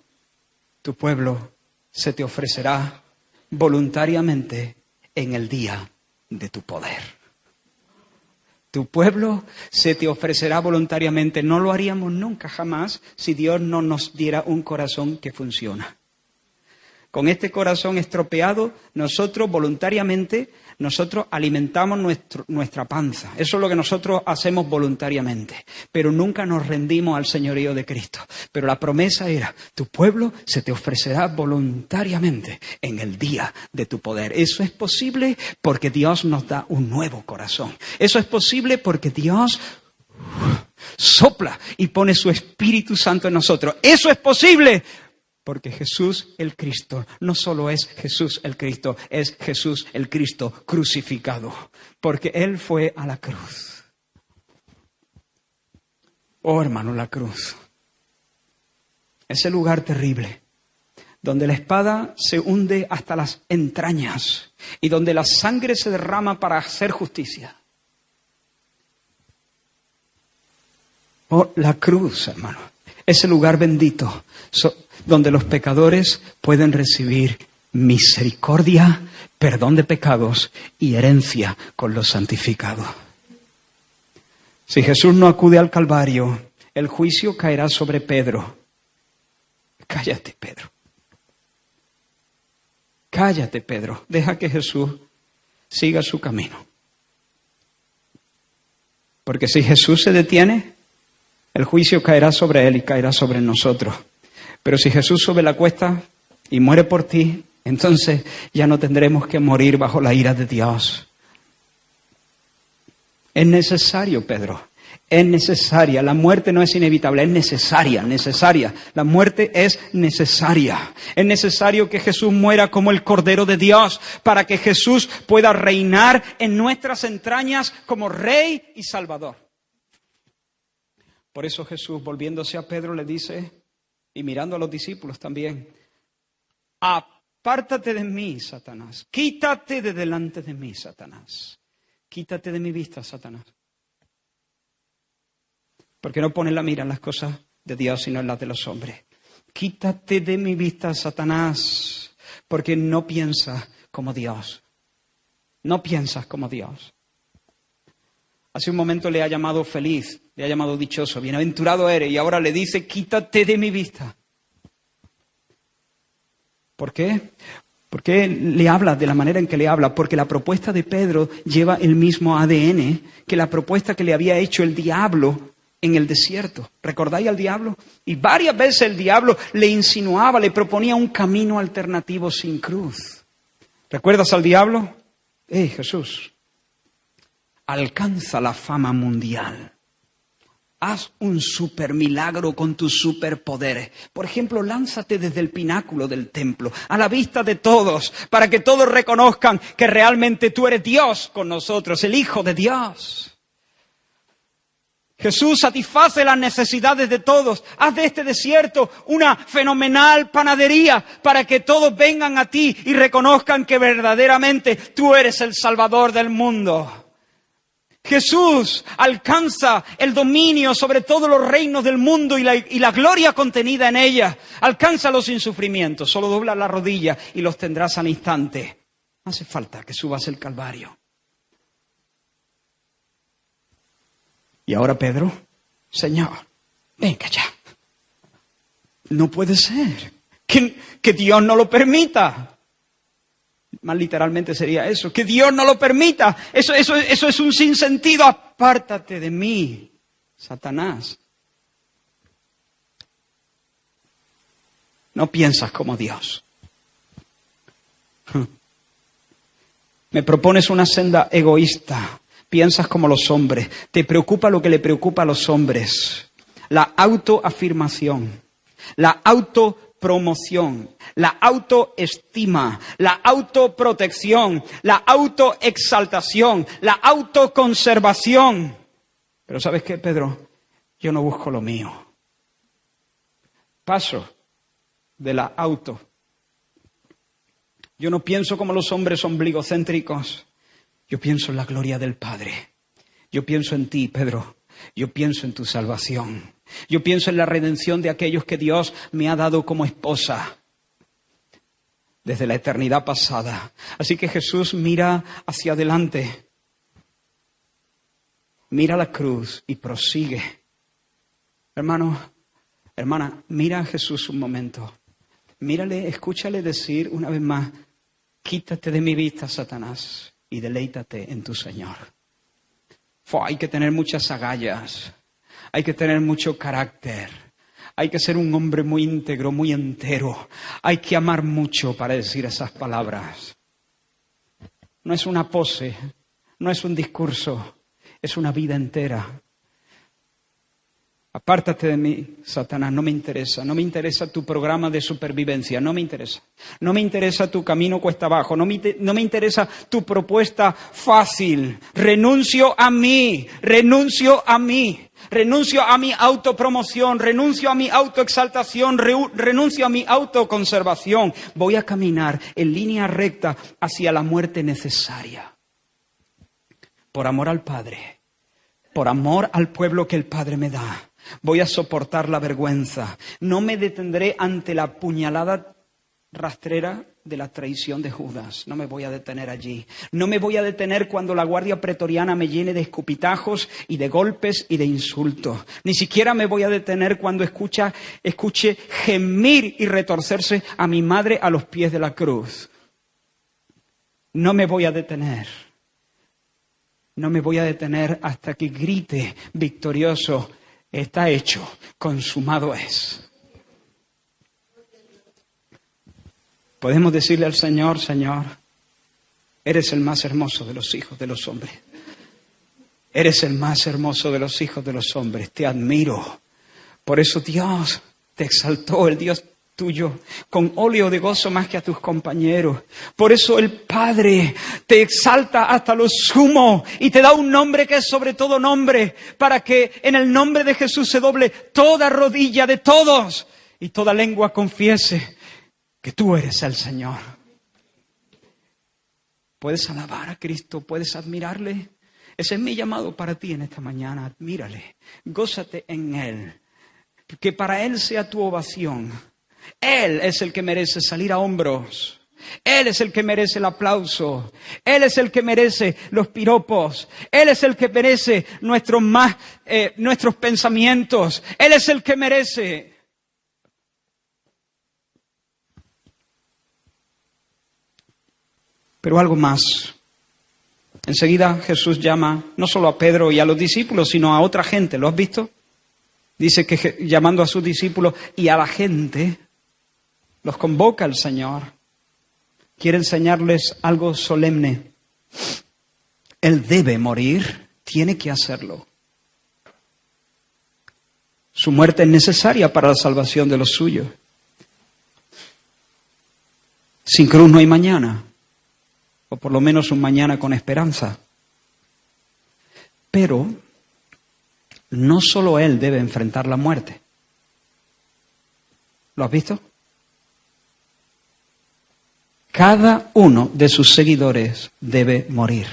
Speaker 1: Tu pueblo se te ofrecerá voluntariamente en el día de tu poder. Tu pueblo se te ofrecerá voluntariamente. No lo haríamos nunca, jamás, si Dios no nos diera un corazón que funciona. Con este corazón estropeado, nosotros voluntariamente, nosotros alimentamos nuestra panza. Eso es lo que nosotros hacemos voluntariamente. Pero nunca nos rendimos al señorío de Cristo. Pero la promesa era, tu pueblo se te ofrecerá voluntariamente en el día de tu poder. Eso es posible porque Dios nos da un nuevo corazón. Eso es posible porque Dios sopla y pone su Espíritu Santo en nosotros. Eso es posible porque Jesús el Cristo no solo es Jesús el Cristo, es Jesús el Cristo crucificado. Porque Él fue a la cruz. Oh, hermano, la cruz. Ese lugar terrible, donde la espada se hunde hasta las entrañas y donde la sangre se derrama para hacer justicia. Oh, la cruz, hermano. Ese lugar bendito, donde los pecadores pueden recibir misericordia, perdón de pecados y herencia con los santificados. Si Jesús no acude al Calvario, el juicio caerá sobre Pedro. Cállate, Pedro. Cállate, Pedro. Deja que Jesús siga su camino. Porque si Jesús se detiene, el juicio caerá sobre él y caerá sobre nosotros. Pero si Jesús sube la cuesta y muere por ti, entonces ya no tendremos que morir bajo la ira de Dios. Es necesario, Pedro. Es necesaria. La muerte no es inevitable, es necesaria. La muerte es necesaria. Es necesario que Jesús muera como el Cordero de Dios para que Jesús pueda reinar en nuestras entrañas como Rey y Salvador. Por eso Jesús, volviéndose a Pedro, le dice, y mirando a los discípulos también, apártate de mí, Satanás. Quítate de delante de mí, Satanás. Quítate de mi vista, Satanás. Porque no pones la mira en las cosas de Dios, sino en las de los hombres. Quítate de mi vista, Satanás, porque no piensas como Dios. No piensas como Dios. Hace un momento le ha llamado feliz, le ha llamado dichoso, bienaventurado eres, y ahora le dice, quítate de mi vista. ¿Por qué? ¿Por qué le habla de la manera en que le habla? Porque la propuesta de Pedro lleva el mismo ADN que la propuesta que le había hecho el diablo en el desierto. ¿Recordáis al diablo? Y varias veces el diablo le insinuaba, le proponía un camino alternativo sin cruz. ¿Recuerdas al diablo? Jesús, alcanza la fama mundial. Haz un super milagro con tus superpoderes. Por ejemplo, lánzate desde el pináculo del templo, a la vista de todos, para que todos reconozcan que realmente tú eres Dios con nosotros, el Hijo de Dios. Jesús satisface las necesidades de todos. Haz de este desierto una fenomenal panadería para que todos vengan a ti y reconozcan que verdaderamente tú eres el Salvador del mundo. Jesús alcanza el dominio sobre todos los reinos del mundo y la gloria contenida en ella. Alcánzalos sin sufrimiento. Solo dobla la rodilla y los tendrás al instante. No hace falta que subas el Calvario. Y ahora Pedro, Señor, venga ya. No puede ser que Dios no lo permita. Más literalmente sería eso, que Dios no lo permita. Eso es un sinsentido. Apártate de mí, Satanás. No piensas como Dios. Me propones una senda egoísta. Piensas como los hombres. Te preocupa lo que le preocupa a los hombres. La autoafirmación, la autopromoción, la autoestima, la autoprotección, la autoexaltación, la autoconservación. Pero ¿sabes qué, Pedro? Yo no busco lo mío. Paso de la auto. Yo no pienso como los hombres ombligocéntricos. Yo pienso en la gloria del Padre. Yo pienso en ti, Pedro. Yo pienso en tu salvación. Yo pienso en la redención de aquellos que Dios me ha dado como esposa desde la eternidad pasada. Así que Jesús mira hacia adelante. Mira la cruz y prosigue. Hermano, hermana, mira a Jesús un momento. Mírale, escúchale decir una vez más, quítate de mi vista, Satanás, y deleítate en tu Señor. Hay que tener muchas agallas, hay que tener mucho carácter, hay que ser un hombre muy íntegro, muy entero, hay que amar mucho para decir esas palabras. No es una pose, no es un discurso, es una vida entera. Apártate de mí, Satanás, no me interesa tu programa de supervivencia, no me interesa. No me interesa tu camino cuesta abajo, no me interesa tu propuesta fácil. Renuncio a mi autopromoción, renuncio a mi autoexaltación, renuncio a mi autoconservación. Voy a caminar en línea recta hacia la muerte necesaria. Por amor al Padre, por amor al pueblo que el Padre me da. Voy a soportar la vergüenza. No me detendré ante la puñalada rastrera de la traición de Judas. No me voy a detener allí. No me voy a detener cuando la guardia pretoriana me llene de escupitajos y de golpes y de insultos. Ni siquiera me voy a detener cuando escuche gemir y retorcerse a mi madre a los pies de la cruz. No me voy a detener. No me voy a detener hasta que grite victorioso: está hecho, consumado es. Podemos decirle al Señor: Señor, eres el más hermoso de los hijos de los hombres. Eres el más hermoso de los hijos de los hombres. Te admiro. Por eso Dios te exaltó, el Dios tuyo, con óleo de gozo más que a tus compañeros. Por eso el Padre te exalta hasta lo sumo y te da un nombre que es sobre todo nombre, para que en el nombre de Jesús se doble toda rodilla de todos y toda lengua confiese que tú eres el Señor. ¿Puedes alabar a Cristo? ¿Puedes admirarle? Ese es mi llamado para ti en esta mañana. Admírale, gózate en Él, que para Él sea tu ovación. Él es el que merece salir a hombros. Él es el que merece el aplauso. Él es el que merece los piropos. Él es el que merece nuestros pensamientos. Él es el que merece. Pero algo más. Enseguida Jesús llama no solo a Pedro y a los discípulos, sino a otra gente. ¿Lo has visto? Dice que llamando a sus discípulos y a la gente, los convoca el Señor. Quiere enseñarles algo solemne. Él debe morir, tiene que hacerlo. Su muerte es necesaria para la salvación de los suyos. Sin cruz no hay mañana, o por lo menos un mañana con esperanza. Pero no solo Él debe enfrentar la muerte. ¿Lo has visto? Cada uno de sus seguidores debe morir.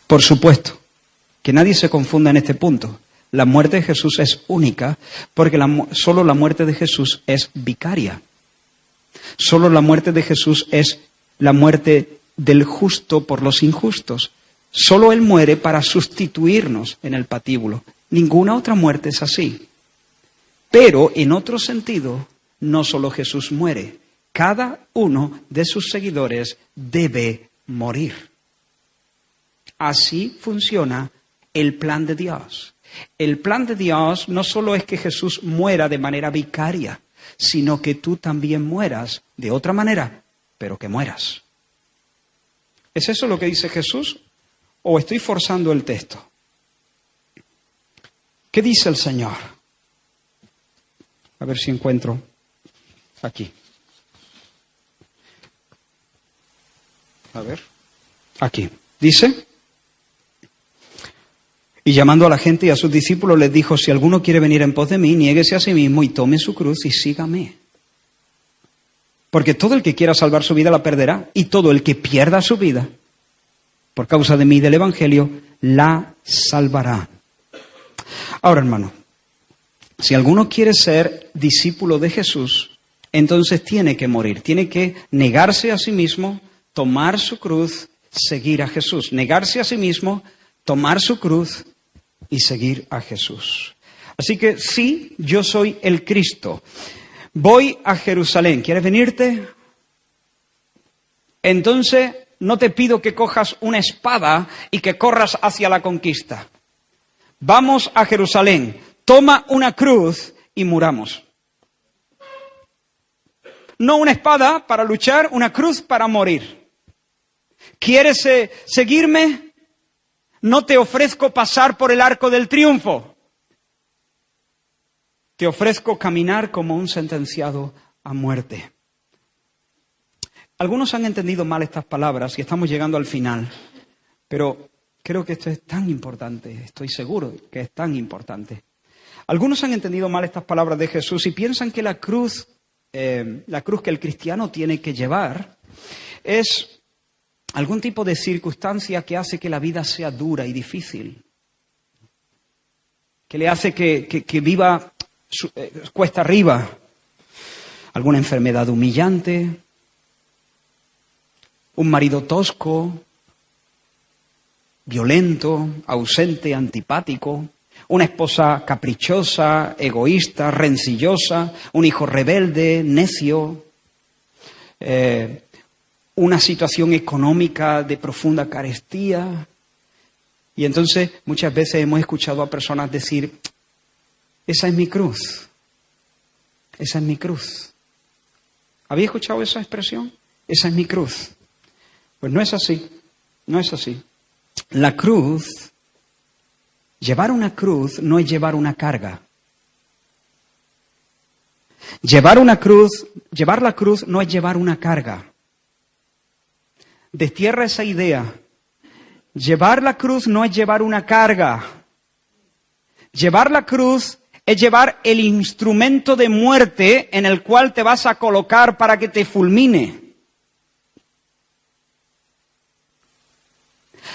Speaker 1: Por supuesto, que nadie se confunda en este punto. La muerte de Jesús es única porque solo la muerte de Jesús es vicaria. Solo la muerte de Jesús es la muerte del justo por los injustos. Solo Él muere para sustituirnos en el patíbulo. Ninguna otra muerte es así. Pero en otro sentido, no solo Jesús muere, cada uno de sus seguidores debe morir. Así funciona el plan de Dios. El plan de Dios no solo es que Jesús muera de manera vicaria, sino que tú también mueras de otra manera, pero que mueras. ¿Es eso lo que dice Jesús? ¿O estoy forzando el texto? ¿Qué dice el Señor? A ver si encuentro aquí. A ver. Aquí. Dice: y llamando a la gente y a sus discípulos les dijo: si alguno quiere venir en pos de mí, niéguese a sí mismo y tome su cruz y sígame. Porque todo el que quiera salvar su vida la perderá, y todo el que pierda su vida por causa de mí y del Evangelio la salvará. Ahora, hermano, si alguno quiere ser discípulo de Jesús, entonces tiene que morir, tiene que negarse a sí mismo, tomar su cruz, seguir a Jesús. Negarse a sí mismo, tomar su cruz y seguir a Jesús. Así que sí, yo soy el Cristo. Voy a Jerusalén. ¿Quieres venirte? Entonces no te pido que cojas una espada y que corras hacia la conquista. Vamos a Jerusalén. Toma una cruz y muramos. No una espada para luchar, una cruz para morir. ¿Quieres seguirme? No te ofrezco pasar por el arco del triunfo. Te ofrezco caminar como un sentenciado a muerte. Algunos han entendido mal estas palabras y estamos llegando al final, pero creo que esto es tan importante, estoy seguro que es tan importante. Algunos han entendido mal estas palabras de Jesús y piensan que la cruz que el cristiano tiene que llevar es algún tipo de circunstancia que hace que la vida sea dura y difícil, que le hace que viva cuesta arriba, alguna enfermedad humillante, un marido tosco, violento, ausente, antipático, una esposa caprichosa, egoísta, rencillosa, un hijo rebelde, necio, una situación económica de profunda carestía. Y entonces muchas veces hemos escuchado a personas decir: esa es mi cruz, esa es mi cruz. ¿Habéis escuchado esa expresión? Esa es mi cruz. Pues no es así, no es así. La cruz, llevar una cruz no es llevar una carga. Llevar la cruz no es llevar una carga. Destierra esa idea. Llevar la cruz no es llevar una carga. Llevar la cruz es llevar el instrumento de muerte en el cual te vas a colocar para que te fulmine.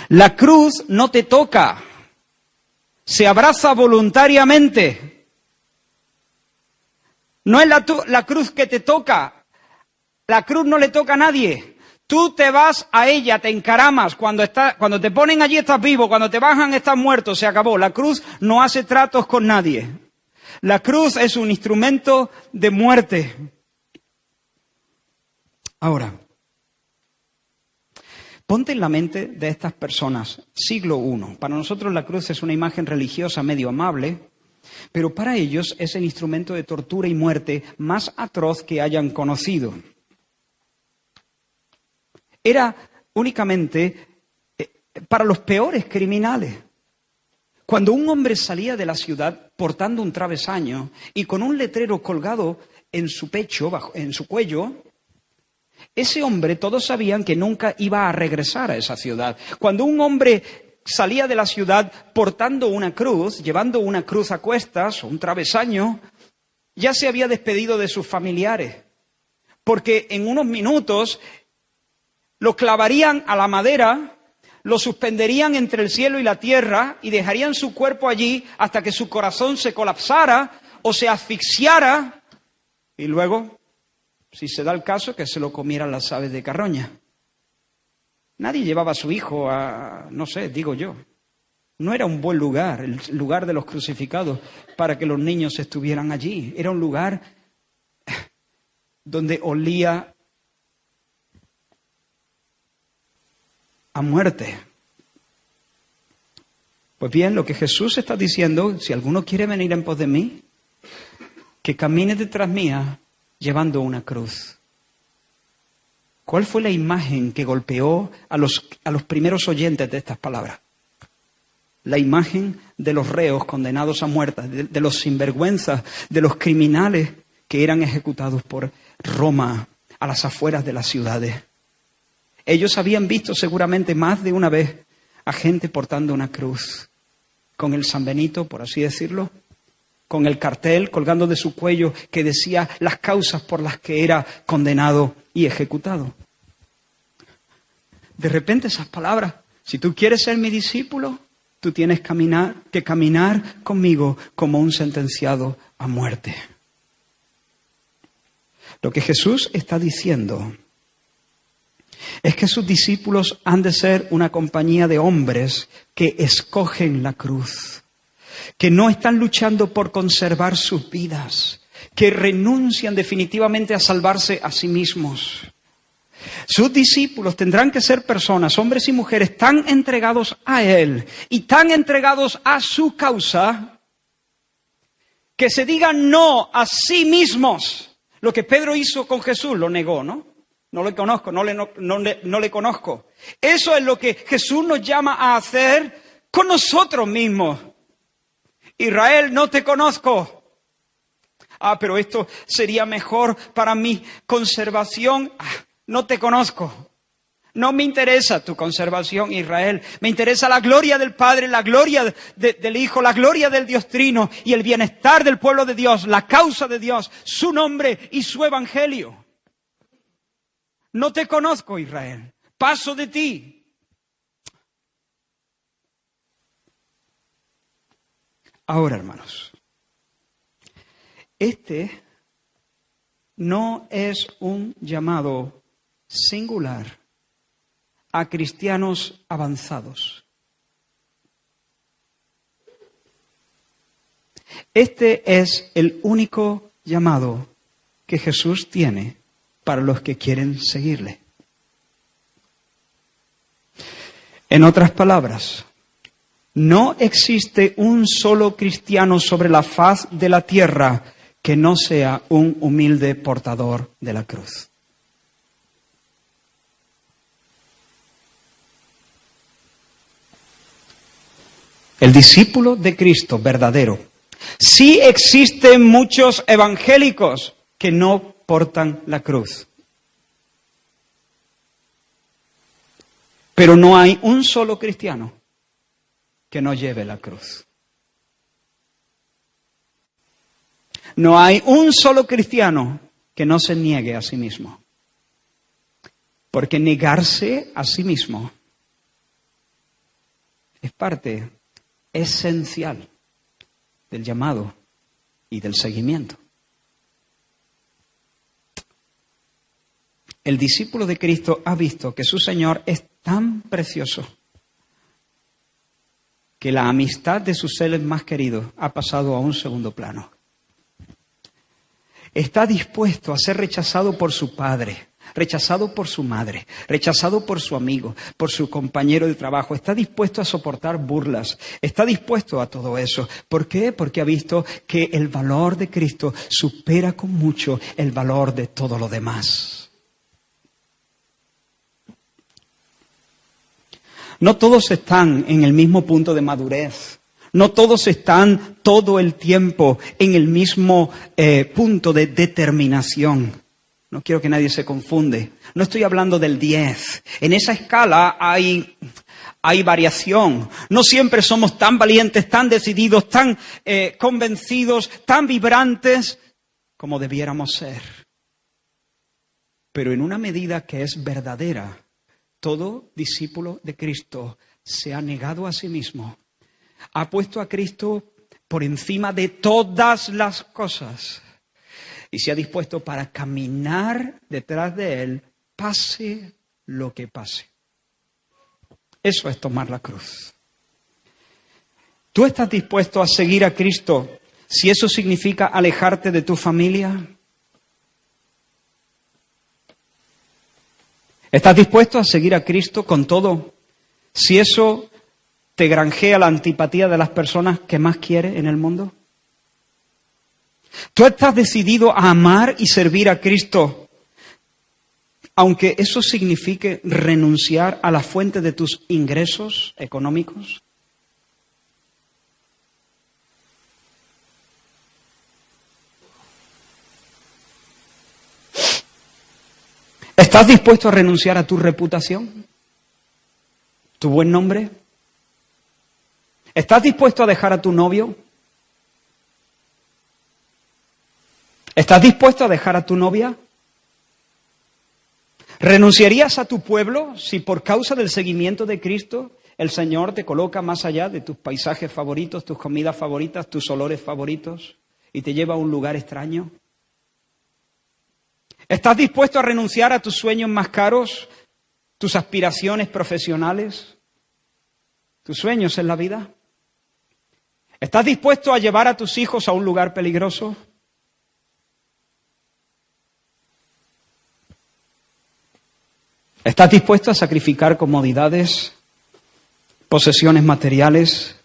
Speaker 1: La cruz no te toca, se abraza voluntariamente. No es la cruz que te toca, la cruz no le toca a nadie. Tú te vas a ella, te encaramas, cuando te ponen allí estás vivo, cuando te bajan estás muerto, se acabó. La cruz no hace tratos con nadie. La cruz es un instrumento de muerte. Ahora, ponte en la mente de estas personas, siglo I. Para nosotros la cruz es una imagen religiosa medio amable, pero para ellos es el instrumento de tortura y muerte más atroz que hayan conocido. Era únicamente para los peores criminales. Cuando un hombre salía de la ciudad portando un travesaño y con un letrero colgado en su pecho, en su cuello, ese hombre todos sabían que nunca iba a regresar a esa ciudad. Cuando un hombre salía de la ciudad portando una cruz, llevando una cruz a cuestas o un travesaño, ya se había despedido de sus familiares, porque en unos minutos lo clavarían a la madera, lo suspenderían entre el cielo y la tierra y dejarían su cuerpo allí hasta que su corazón se colapsara o se asfixiara y luego, si se da el caso, que se lo comieran las aves de carroña. Nadie llevaba a su hijo a, no sé, digo yo. No era un buen lugar, el lugar de los crucificados, para que los niños estuvieran allí. Era un lugar donde olía a muerte. Pues bien, lo que Jesús está diciendo, si alguno quiere venir en pos de mí, que camine detrás mía llevando una cruz. ¿Cuál fue la imagen que golpeó a los primeros oyentes de estas palabras? La imagen de los reos condenados a muerte, de los sinvergüenzas, de los criminales que eran ejecutados por Roma a las afueras de las ciudades. Ellos habían visto seguramente más de una vez a gente portando una cruz, con el San Benito, por así decirlo, con el cartel colgando de su cuello que decía las causas por las que era condenado y ejecutado. De repente esas palabras, si tú quieres ser mi discípulo, tú tienes que caminar conmigo como un sentenciado a muerte. Lo que Jesús está diciendo es que sus discípulos han de ser una compañía de hombres que escogen la cruz, que no están luchando por conservar sus vidas, que renuncian definitivamente a salvarse a sí mismos. Sus discípulos tendrán que ser personas, hombres y mujeres, tan entregados a Él y tan entregados a su causa, que se digan no a sí mismos. Lo que Pedro hizo con Jesús, lo negó, ¿no? No le conozco, no le conozco. Eso es lo que Jesús nos llama a hacer con nosotros mismos. Israel, no te conozco. Pero esto sería mejor para mi conservación. No te conozco. No me interesa tu conservación, Israel. Me interesa la gloria del Padre, la gloria del Hijo, la gloria del Dios Trino y el bienestar del pueblo de Dios, la causa de Dios, su nombre y su evangelio. No te conozco, Israel. Paso de ti. Ahora, hermanos, este no es un llamado singular a cristianos avanzados. Este es el único llamado que Jesús tiene para los que quieren seguirle. En otras palabras, no existe un solo cristiano sobre la faz de la tierra que no sea un humilde portador de la cruz. El discípulo de Cristo verdadero. Sí existen muchos evangélicos que no portan la cruz. Pero no hay un solo cristiano que no lleve la cruz. No hay un solo cristiano que no se niegue a sí mismo. Porque negarse a sí mismo es parte esencial del llamado y del seguimiento. El discípulo de Cristo ha visto que su Señor es tan precioso que la amistad de sus seres más queridos ha pasado a un segundo plano. Está dispuesto a ser rechazado por su padre, rechazado por su madre, rechazado por su amigo, por su compañero de trabajo. Está dispuesto a soportar burlas, está dispuesto a todo eso. ¿Por qué? Porque ha visto que el valor de Cristo supera con mucho el valor de todo lo demás. No todos están en el mismo punto de madurez. No todos están todo el tiempo en el mismo punto de determinación. No quiero que nadie se confunde. No estoy hablando del 10. En esa escala hay variación. No siempre somos tan valientes, tan decididos, tan convencidos, tan vibrantes como debiéramos ser. Pero en una medida que es verdadera, todo discípulo de Cristo se ha negado a sí mismo. Ha puesto a Cristo por encima de todas las cosas y se ha dispuesto para caminar detrás de Él, pase lo que pase. Eso es tomar la cruz. ¿Tú estás dispuesto a seguir a Cristo si eso significa alejarte de tu familia? ¿Estás dispuesto a seguir a Cristo con todo si eso te granjea la antipatía de las personas que más quieres en el mundo? ¿Tú estás decidido a amar y servir a Cristo aunque eso signifique renunciar a la fuente de tus ingresos económicos? ¿Estás dispuesto a renunciar a tu reputación? ¿Tu buen nombre? ¿Estás dispuesto a dejar a tu novio? ¿Estás dispuesto a dejar a tu novia? ¿Renunciarías a tu pueblo si por causa del seguimiento de Cristo el Señor te coloca más allá de tus paisajes favoritos, tus comidas favoritas, tus olores favoritos y te lleva a un lugar extraño? ¿Estás dispuesto a renunciar a tus sueños más caros, tus aspiraciones profesionales, tus sueños en la vida? ¿Estás dispuesto a llevar a tus hijos a un lugar peligroso? ¿Estás dispuesto a sacrificar comodidades, posesiones materiales?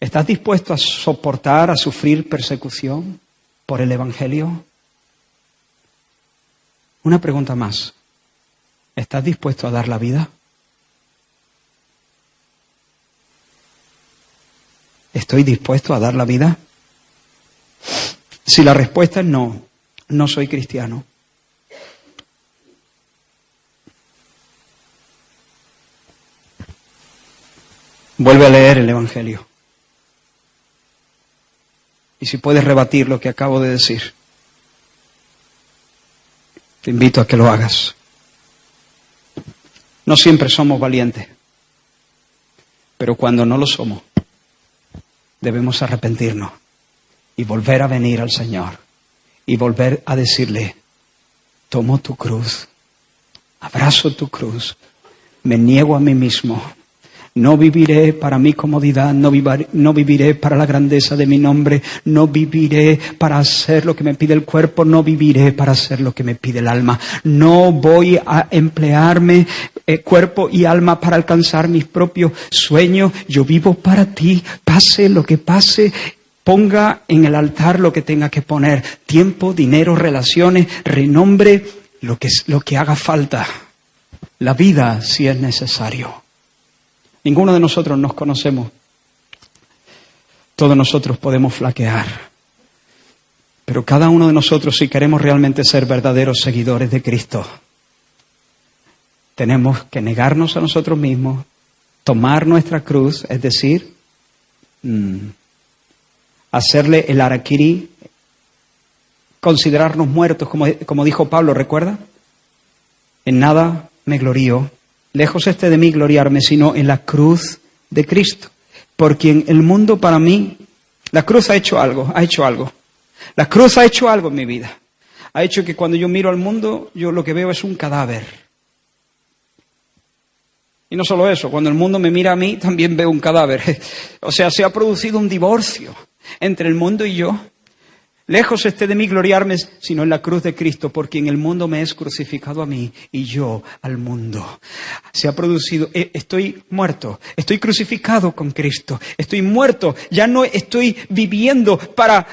Speaker 1: ¿Estás dispuesto a soportar, a sufrir persecución por el Evangelio? Una pregunta más. ¿Estás dispuesto a dar la vida? ¿Estoy dispuesto a dar la vida? Si la respuesta es no, no soy cristiano. Vuelve a leer el Evangelio. Y si puedes rebatir lo que acabo de decir, te invito a que lo hagas. No siempre somos valientes, pero cuando no lo somos, debemos arrepentirnos y volver a venir al Señor y volver a decirle: tomo tu cruz, abrazo tu cruz, me niego a mí mismo. No viviré para mi comodidad, no viviré para la grandeza de mi nombre, no viviré para hacer lo que me pide el cuerpo, no viviré para hacer lo que me pide el alma. No voy a emplearme cuerpo y alma para alcanzar mis propios sueños. Yo vivo para ti, pase lo que pase. Ponga en el altar lo que tenga que poner: tiempo, dinero, relaciones, renombre, lo que haga falta. La vida si es necesario. Ninguno de nosotros nos conocemos. Todos nosotros podemos flaquear. Pero cada uno de nosotros, si queremos realmente ser verdaderos seguidores de Cristo, tenemos que negarnos a nosotros mismos, tomar nuestra cruz, es decir, hacerle el harakiri, considerarnos muertos, como dijo Pablo, ¿recuerda? En nada me glorío. Lejos esté de mí gloriarme, sino en la cruz de Cristo. Por quien el mundo para mí, la cruz ha hecho algo. La cruz ha hecho algo en mi vida. Ha hecho que cuando yo miro al mundo, yo lo que veo es un cadáver. Y no solo eso, cuando el mundo me mira a mí, también veo un cadáver. O sea, se ha producido un divorcio entre el mundo y yo. Lejos esté de mí gloriarme, sino en la cruz de Cristo, por quien el mundo me es crucificado a mí y yo al mundo. Se ha producido, estoy muerto, estoy crucificado con Cristo, estoy muerto, ya no estoy viviendo para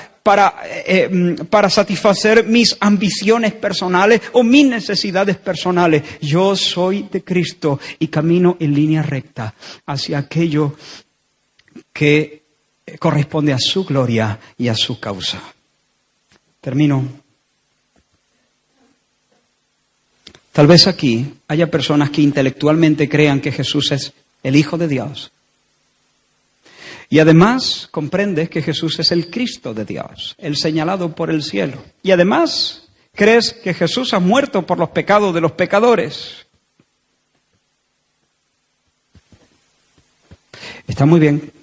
Speaker 1: satisfacer mis ambiciones personales o mis necesidades personales. Yo soy de Cristo y camino en línea recta hacia aquello que corresponde a su gloria y a su causa. Termino. Tal vez aquí haya personas que intelectualmente crean que Jesús es el Hijo de Dios. Y además comprendes que Jesús es el Cristo de Dios, el señalado por el cielo. Y además crees que Jesús ha muerto por los pecados de los pecadores. Está muy bien.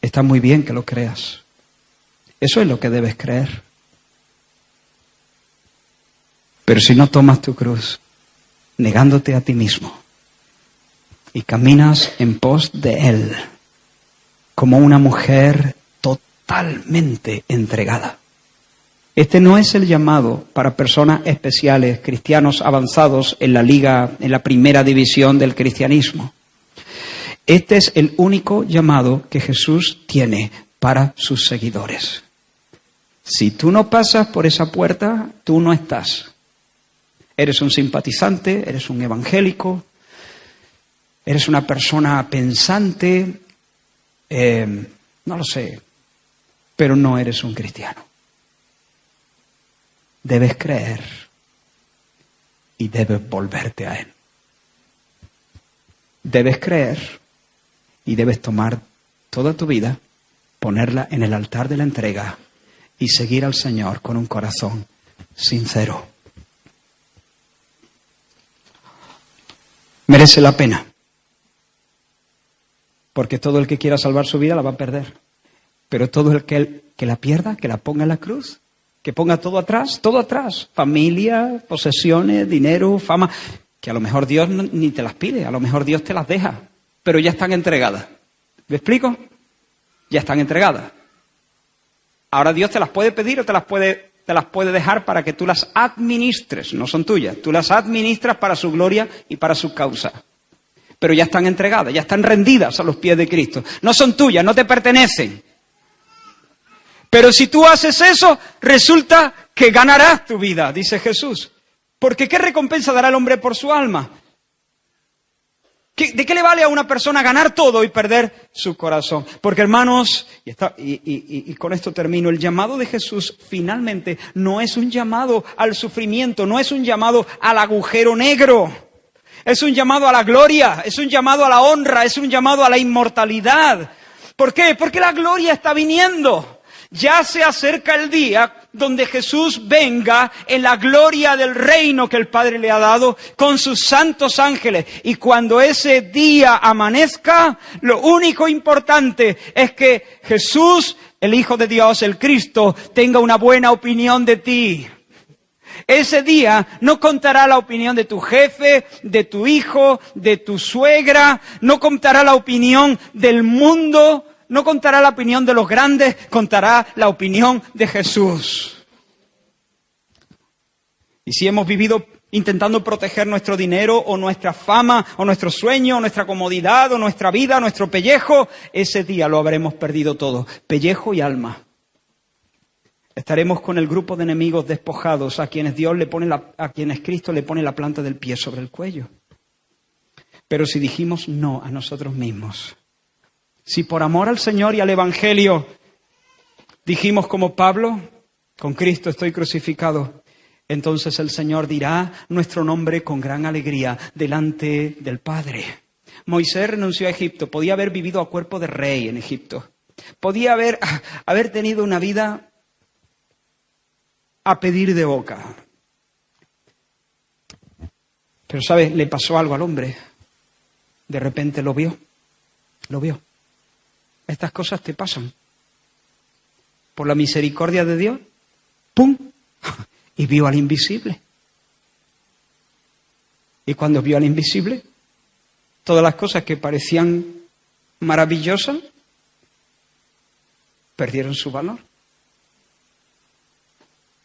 Speaker 1: Está muy bien que lo creas. Eso es lo que debes creer. Pero si no tomas tu cruz, negándote a ti mismo, y caminas en pos de Él, como una mujer totalmente entregada. Este no es el llamado para personas especiales, cristianos avanzados en la primera división del cristianismo. Este es el único llamado que Jesús tiene para sus seguidores. Si tú no pasas por esa puerta, tú no estás. Eres un simpatizante, eres un evangélico, eres una persona pensante, no lo sé, pero no eres un cristiano. Debes creer y debes volverte a Él. Debes creer y debes tomar toda tu vida, ponerla en el altar de la entrega y seguir al Señor con un corazón sincero. Merece la pena, porque todo el que quiera salvar su vida la va a perder, pero todo el que la pierda, que la ponga en la cruz, que ponga todo atrás, familia, posesiones, dinero, fama, que a lo mejor Dios ni te las pide, a lo mejor Dios te las deja, pero ya están entregadas. ¿Me explico? Ya están entregadas. Ahora Dios te las puede pedir o te las puede dejar para que tú las administres, no son tuyas, tú las administras para su gloria y para su causa. Pero ya están entregadas, ya están rendidas a los pies de Cristo. No son tuyas, no te pertenecen. Pero si tú haces eso, resulta que ganarás tu vida, dice Jesús. Porque ¿qué recompensa dará el hombre por su alma? ¿De qué le vale a una persona ganar todo y perder su corazón? Porque, hermanos, y con esto termino, el llamado de Jesús finalmente no es un llamado al sufrimiento, no es un llamado al agujero negro. Es un llamado a la gloria, es un llamado a la honra, es un llamado a la inmortalidad. ¿Por qué? Porque la gloria está viniendo. Ya se acerca el día donde Jesús venga en la gloria del reino que el Padre le ha dado con sus santos ángeles. Y cuando ese día amanezca, lo único importante es que Jesús, el Hijo de Dios, el Cristo, tenga una buena opinión de ti. Ese día no contará la opinión de tu jefe, de tu hijo, de tu suegra, no contará la opinión del mundo, no contará la opinión de los grandes, contará la opinión de Jesús. Y si hemos vivido intentando proteger nuestro dinero o nuestra fama o nuestro sueño o nuestra comodidad o nuestra vida, nuestro pellejo, ese día lo habremos perdido todo, pellejo y alma. Estaremos con el grupo de enemigos despojados a quienes a quienes Cristo le pone la planta del pie sobre el cuello. Pero si dijimos no a nosotros mismos, si por amor al Señor y al Evangelio dijimos como Pablo, con Cristo estoy crucificado, entonces el Señor dirá nuestro nombre con gran alegría delante del Padre. Moisés renunció a Egipto, podía haber vivido a cuerpo de rey en Egipto, podía haber tenido una vida a pedir de boca. Pero, ¿sabes? Le pasó algo al hombre. De repente lo vio. Estas cosas te pasan. Por la misericordia de Dios, ¡pum! Y vio al invisible. Y cuando vio al invisible, todas las cosas que parecían maravillosas perdieron su valor.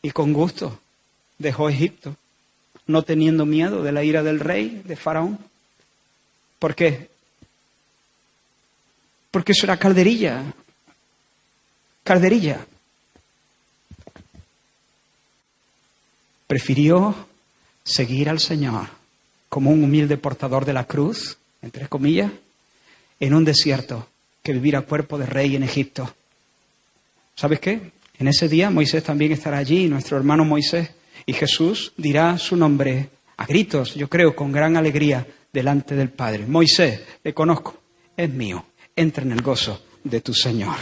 Speaker 1: Y con gusto dejó Egipto, no teniendo miedo de la ira del rey, de Faraón. ¿Por qué? Porque eso era calderilla. Prefirió seguir al Señor como un humilde portador de la cruz, entre comillas, en un desierto, que vivir a cuerpo de rey en Egipto. ¿Sabes qué? En ese día Moisés también estará allí, nuestro hermano Moisés, y Jesús dirá su nombre a gritos, yo creo, con gran alegría, delante del Padre. Moisés, le conozco, es mío, entra en el gozo de tu Señor.